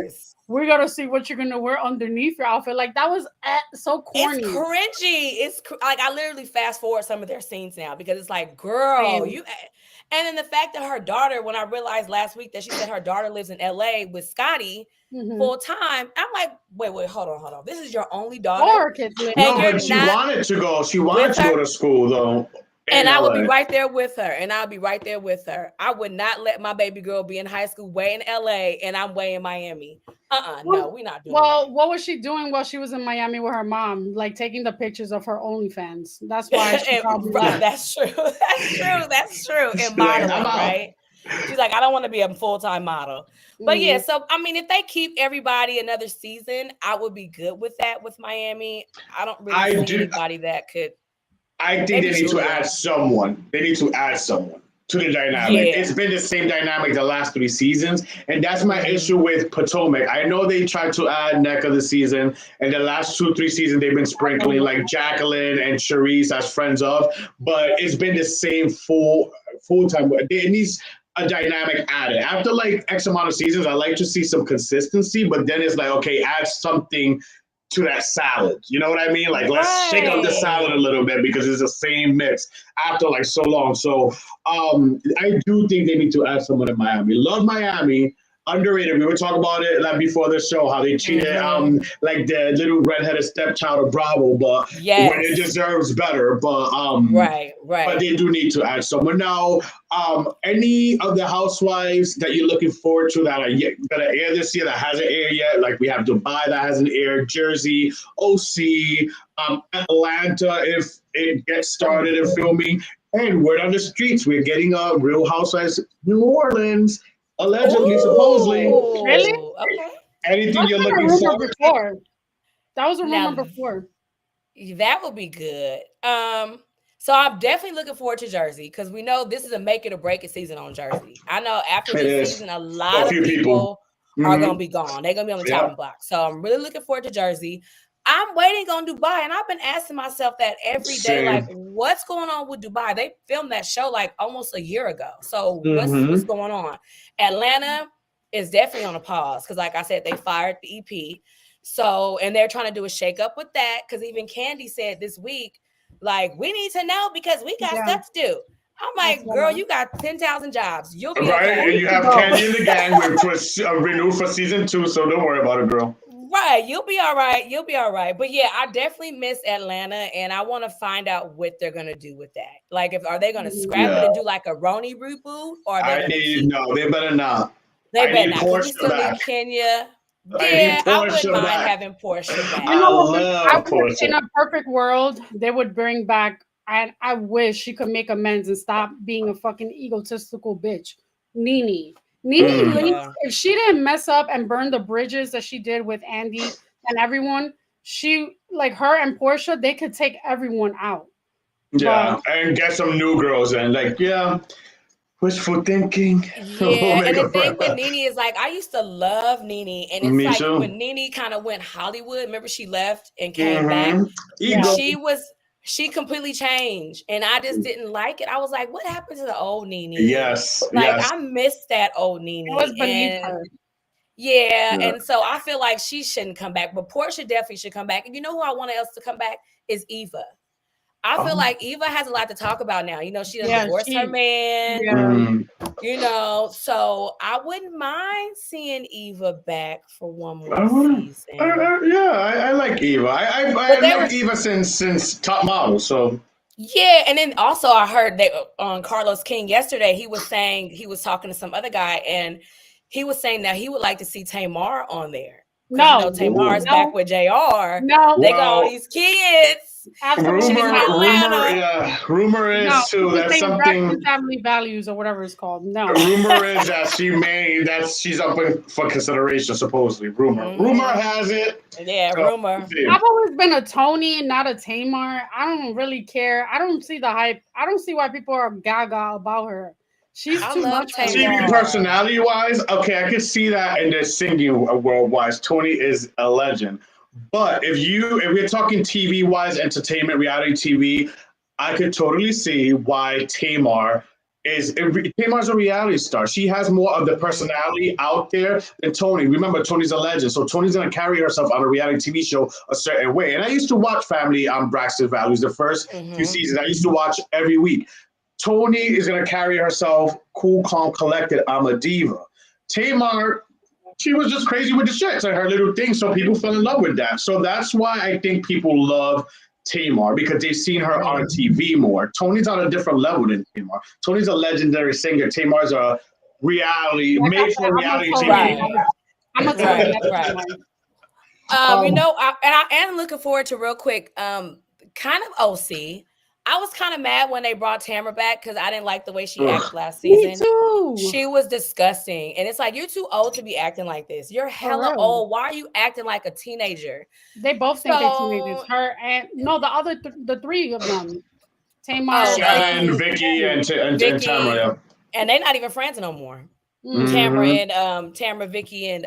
says, we're gonna see what you're gonna wear underneath your outfit. Like that was so corny. It's cringy. It's like I literally fast forward some of their scenes now because it's like, girl, you. And then the fact that her daughter, when I realized last week that she said her daughter lives in LA with Scotty full time, I'm like, wait, hold on. This is your only daughter? No, but she wanted to go. She wanted to go to school though. And I would be right there with her. I would not let my baby girl be in high school way in LA and I'm way in Miami. No, we're not doing that. What was she doing while she was in Miami with her mom? Like taking the pictures of her OnlyFans. That's why she probably That's true. That's true. And modeling, right? She's like, I don't want to be a full-time model. But yeah, so I mean, if they keep everybody another season, I would be good with that with Miami. I don't really see anybody that could. I think they need to add someone. They need to add someone to the dynamic. Yeah. It's been the same dynamic the last 3 seasons, and that's my issue with Potomac. I know they tried to add Nneka this season, and the last 2-3 seasons they've been sprinkling like Jacqueline and Charisse as friends of, but it's been the same full time. It needs a dynamic added. After like X amount of seasons, I like to see some consistency, but then it's like, okay, add something to that salad. You know what I mean? Like, let's shake up the salad a little bit because it's the same mix after like so long. So I do think they need to add someone in Miami. Love Miami. Underrated. We were talking about it like before the show, how they cheated like the little redheaded stepchild of Bravo, but when it deserves better. But but they do need to add someone. Now, any of the housewives that you're looking forward to that are gonna air this year that hasn't aired yet, like we have Dubai that hasn't aired, Jersey, OC, Atlanta if it gets started in filming, and word on the streets, we're getting Real Housewives New Orleans. Allegedly, supposedly. Really? Okay. Anything you're looking forward to? That was a rumor before. That would be good. So I'm definitely looking forward to Jersey because we know this is a make it or break it season on Jersey. I know after this season, a lot of people are going to be gone. They're going to be on the chopping block. So I'm really looking forward to Jersey. I'm waiting on Dubai, and I've been asking myself that every day, like, what's going on with Dubai? They filmed that show like almost a year ago. So what's going on? Atlanta is definitely on a pause because, like I said, they fired the EP. So, and they're trying to do a shakeup with that because even Candy said this week, like, we need to know because we got stuff to do. I'm like, girl, you got 10,000 jobs. You'll be okay. And you have Candy in the gang. We're renewed for season 2, so don't worry about it, girl. Right, you'll be all right. You'll be all right. But yeah, I definitely miss Atlanta, and I want to find out what they're gonna do with that. Like, are they gonna scrap it and do like a Roni reboot, or are they no, they better not. They better not. We still need Kenya. Yeah, I wouldn't mind having Portia back. You know what? In a perfect world, they would bring back. I wish she could make amends and stop being a fucking egotistical bitch. Nene. If she didn't mess up and burn the bridges that she did with Andy and everyone, she like her and Portia, they could take everyone out. Yeah, and get some new girls and wishful thinking. Yeah, and the thing with Nene is like I used to love Nene, and it's like too. When Nene kind of went Hollywood. Remember, she left and came back. She completely changed, and I just didn't like it. I was like, "What happened to the old Nene?" I missed that old Nene. It was beneath her. Yeah, and so I feel like she shouldn't come back, but Portia definitely should come back. And you know who I want else to come back is Eva. I feel like Eva has a lot to talk about now. You know, she done divorced her man. You know, so I wouldn't mind seeing Eva back for one more season. I like Eva. I like Eva since Top Model. So yeah, and then also I heard that on Carlos King yesterday, he was talking to some other guy, and he was saying that he would like to see Tamar on there. No, Tamar's back with JR. No, they got all these kids. Rumor is too that something family values or whatever it's called. No, rumor is that she's up for consideration. Supposedly, rumor has it. Yeah, rumor. I've always been a Tony, not a Tamar. I don't really care. I don't see the hype. I don't see why people are gaga about her. She's too much. TV personality wise, okay, I could see that in the singing world wise. Tony is a legend. But if we're talking TV wise, entertainment, reality TV, I could totally see why Tamar's a reality star. She has more of the personality out there than Tony. Remember, Tony's a legend, so Tony's gonna carry herself on a reality TV show a certain way. And I used to watch Family on Braxton Values the first few seasons. I used to watch every week. Tony is gonna carry herself cool, calm, collected. I'm a diva. Tamar, she was just crazy with the shit and her little thing, so people fell in love with that. So that's why I think people love Tamar, because they've seen her on TV more. Tony's on a different level than Tamar. Tony's a legendary singer. Tamar's a made for reality TV. I'm a right. You know, I am looking forward to real quick, kind of OC. I was kind of mad when they brought Tamara back because I didn't like the way she acted last season. Me too. She was disgusting. And it's like, you're too old to be acting like this. You're hella old. Why are you acting like a teenager? They both think they're teenagers. Her and the three of them. Tamara, Shannon, Vicky, and Tamara. And they're not even friends no more. Tamara, Vicky, and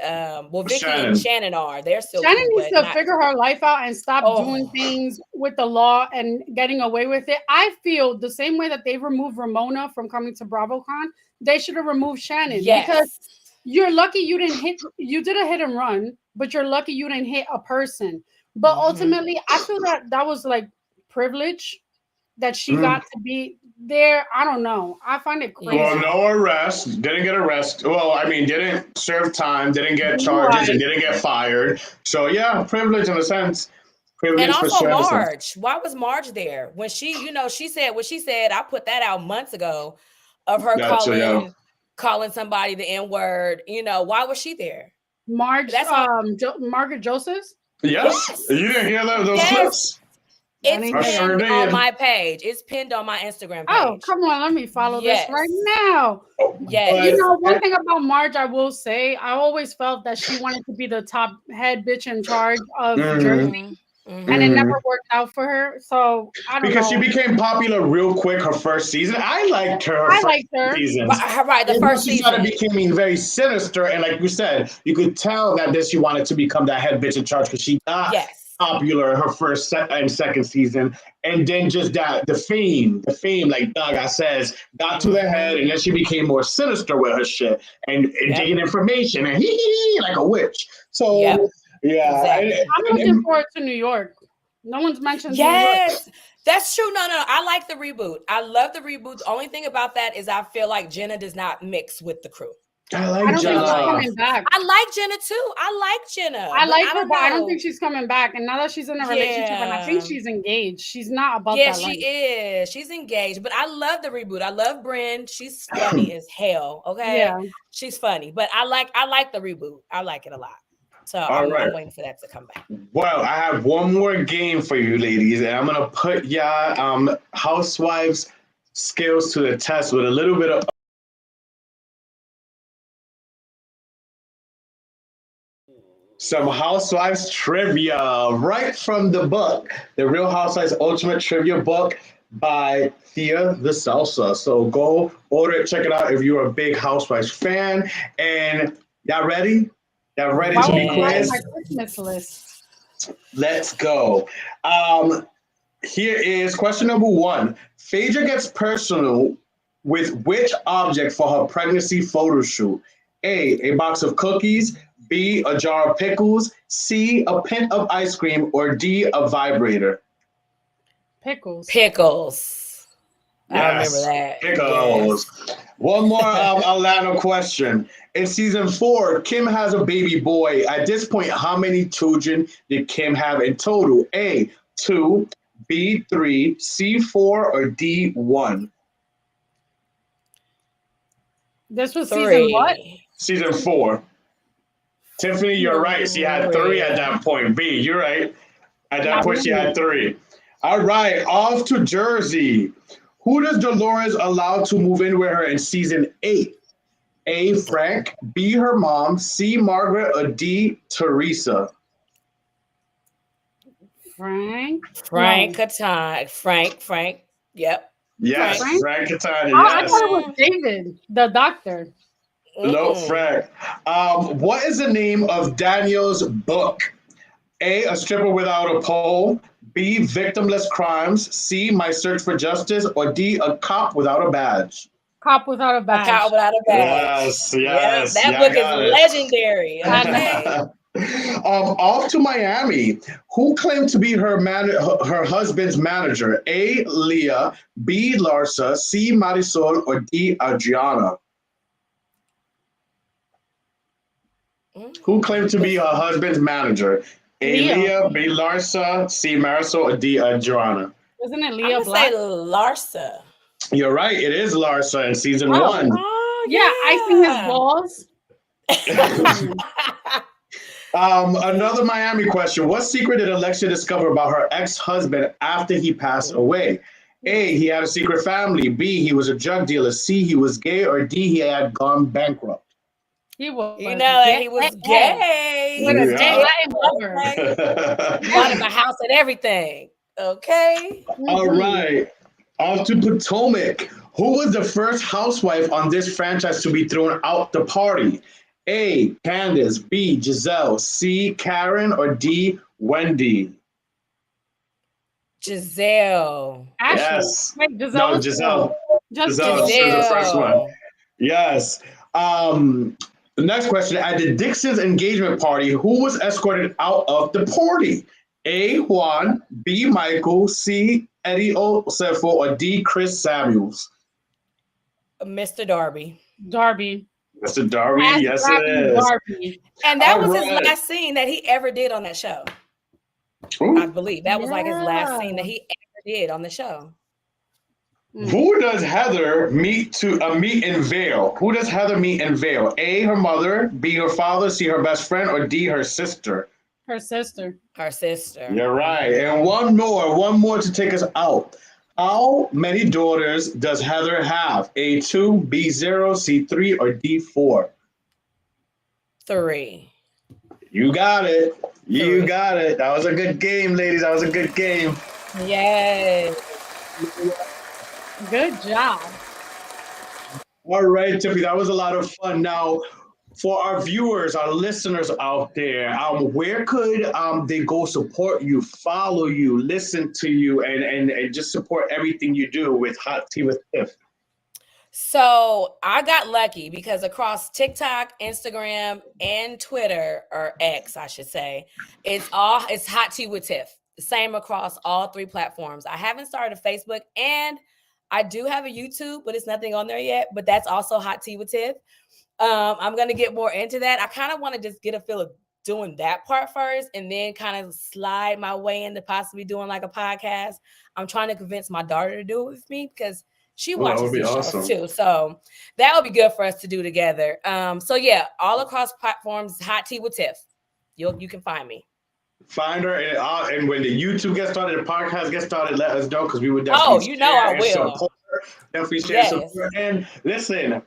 Vicky and Shannon are. They're still. Shannon needs to figure her life out and stop doing things with the law and getting away with it. I feel the same way that they removed Ramona from coming to BravoCon. They should have removed Shannon because you're lucky you didn't hit. You did a hit and run, but you're lucky you didn't hit a person. But ultimately, I feel that that was like privilege that she got to be there. I don't know. I find it crazy. Well, Yeah. no arrest, didn't get arrested. Well, I mean, didn't serve time, didn't get charges, and Right. didn't get fired. So yeah, privilege in a sense. And Privilege for also sure. Marge. Why was Marge there when she said what she said? I put that out months ago of her Gotcha, yeah. calling somebody the N word. Why was she there? Marge, That's all. Margaret Josephs. Yes, Yes, you didn't hear those yes. clips? I It's didn't I hear that. sure pinned on did. my page. It's pinned on my Instagram Oh, page. come on, let me follow this right Yes, now. You yes. But know, one thing about Marge, I will say, I always felt that she wanted to be the top head bitch in charge of mhm, Jersey, and it never worked out for her. So I don't because she know. became popular real quick her first season. I liked her I first liked her. seasons. Right. The And then first she started season. becoming very sinister, and like you said, you could tell that then she wanted to become that head bitch in charge because she got Yes. popular her first and second season, and then just that the fame, like Doug I says, got to the head, and then she became more sinister with her shit and Yep. digging information and like a witch. So Yep. yeah, Exactly. I'm looking forward to New York. No one's mentioned New York. Yes, that's true. No. I like the reboot. I love the reboot. The only thing about that is I feel like Jenna does not mix with the crew. I I like don't Jenna think she's like Jenna. coming back. I like Jenna too. I like Jenna, I but like I her, don't but I don't think know. she's coming back. And now that she's in a relationship, and I think Yeah. she's engaged, she's not about Yeah, that she life. is. She's engaged, but I love the reboot. I love Bryn. She's funny as hell. Yeah. Okay, she's funny, but I like the reboot. I like it a lot. So All I'm right. waiting for that to come back. Well, I have one more game for you, ladies, and I'm gonna put y'all housewives skills to the test with a little bit of some housewives trivia right from the book, the Real Housewives Ultimate Trivia book by Thea the Salsa. So go order it, check it out if you're a big Housewives fan. And y'all ready? Y'all ready Why to would be you buy my quizzed? Yes. Christmas list? Let's go. Um, Here is question number one. Phaedra gets personal with which object for her pregnancy photo shoot? A box of cookies, B, a jar of pickles, C, a pint of ice cream, or D, a vibrator? Pickles. Pickles. I remember Yes, that. pickles. Yes. One more Alana question. In season 4, Kim has a baby boy. At this point, how many children did Kim have in total? A, 2, B, 3, C, 4, or D, 1? This was season what? Three. Season 4. Tiffany, you're right. She had 3 at Three. that point. B, you're right. At that Not point, she had me. 3. All right, off to Jersey. Who does Dolores allow to move in with her in season 8? A, Frank, B, her mom, C, Margaret, or D, Teresa? Frank? Frank No. Catan. Frank. Yep. Yes, Frank. Frank? Frank Catania, I thought yes. it was Mm-mm. David, the doctor. No, Mm-mm. Frank. What is the name of Daniel's book? A Stripper Without a Pole, B, Victimless Crimes, C, My Search for Justice, or D, A Cop Without a Badge? Cop without a A badge. cow without a badge. Yes, Yep. yes, That yeah, I book is got it. legendary. I know. Okay. Off to Miami. Who claimed to be her husband's manager? A. Leah, B. Larsa, C. Marisol, or D. Adriana? Who claimed to be her husband's manager? A. Leah. Leah, B. Larsa, C. Marisol, or D. Adriana? Isn't it I'm Leah gonna say Black? Larsa. You're right. It is Larsa in season Oh. 1. Yeah, I seen his Oh balls. yeah. Another Miami question. What secret did Alexia discover about her ex-husband after he passed away? A, he had a secret family. B, he was a drug dealer. C, he was gay. Or D, he had gone bankrupt. He was You know that he was with gay. a He gay Yeah. was Latin lover. gay. Bought him Yeah. a house and everything. Okay. All Mhm. right. Off to Potomac. Who was the first housewife on this franchise to be thrown out the party? A, Candace. B, Giselle. C, Karen. Or D, Wendy? Giselle. Ashley. Yes. Wait, Giselle No, was four. Giselle. Just Giselle, kidding. she was the first one. Giselle. Yes. The next question. At the Dixon's engagement party, who was escorted out of the party? A. Juan, B. Michael, C. Eddie Osefo, or D. Chris Samuels? Mr. Darby. Darby. Mr. Darby, Ass yes it grabbing is. Darby. And that All was his right. last scene that he ever did on that show. I Ooh. believe that was like his last scene that Yeah. he ever did on the show. Who does Heather meet in Vale? Who does Heather meet in Vale? A. Her mother, B. Her father, C. Her best friend, or D. Her sister? Her sister. Her sister. You're right. And one more to take us out. How many daughters does Heather have? A2, B0, C3, or D4? 3. You got it. You 3. got it. That was a good game, ladies. That was a good game. Yes. Good job. All right, Tiffany, that was a lot of fun. Now, for our viewers, our listeners out there, where could they go support you, follow you, listen to you, and just support everything you do with Hot Tea with Tiff? So I got lucky because across TikTok, Instagram, and Twitter, or X, I should say, it's Hot Tea with Tiff. The same across all 3 platforms. I haven't started a Facebook, and I do have a YouTube, but it's nothing on there yet. But that's also Hot Tea with Tiff. I'm gonna get more into that. I kind of want to just get a feel of doing that part first, and then kind of slide my way into possibly doing like a podcast. I'm trying to convince my daughter to do it with me because she watches these shows too. So that would be good for us to do together. So yeah, all across platforms, Hot Tea with Tiff. You can find me. Find her, and when the YouTube gets started, the podcast gets started, let us know, because we would definitely I will. support her. Definitely share support. And listen,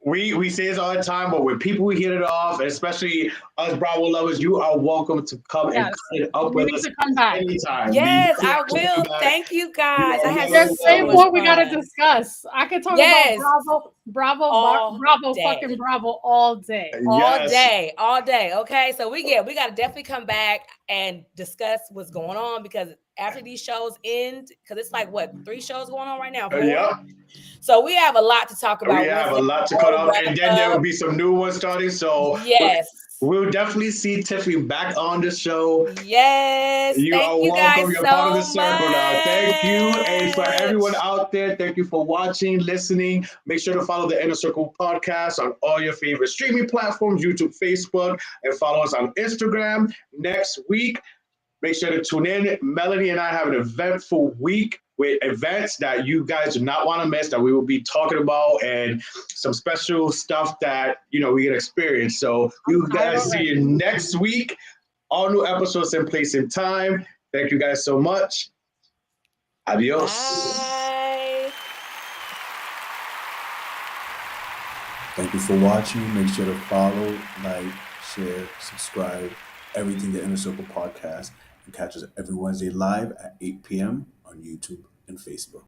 we say this all the time, but when people hit it off, especially us Bravo lovers, you are welcome to come and cut it up with us anytime. Yes, I will. Thank you guys. I have There's way more we gotta discuss. I could talk about Bravo, fucking Bravo all day. All day. Okay, so we gotta definitely come back and discuss what's going on, because after these shows end, because it's like what, 3 shows going on right now? 4? Yep. So we have a lot to talk about. We have a lot to cut off, and then there will be some new ones starting. So yes, we'll definitely see Tiffany back on the show. Yes, you are welcome. You're part of the circle now. Thank you, and for everyone out there, thank you for watching, listening. Make sure to follow the Inner Circle podcast on all your favorite streaming platforms, YouTube, Facebook, and follow us on Instagram. Next week, make sure to tune in. Melanie and I have an eventful week with events that you guys do not want to miss, that we will be talking about, and some special stuff that we can experience. So we will guys see you next week. All new episodes in place and time. Thank you guys so much. Adios. Bye. Thank you for watching. Make sure to follow, like, share, subscribe, everything the Inner Circle podcast, and catch us every Wednesday live at 8 p.m. on YouTube and Facebook.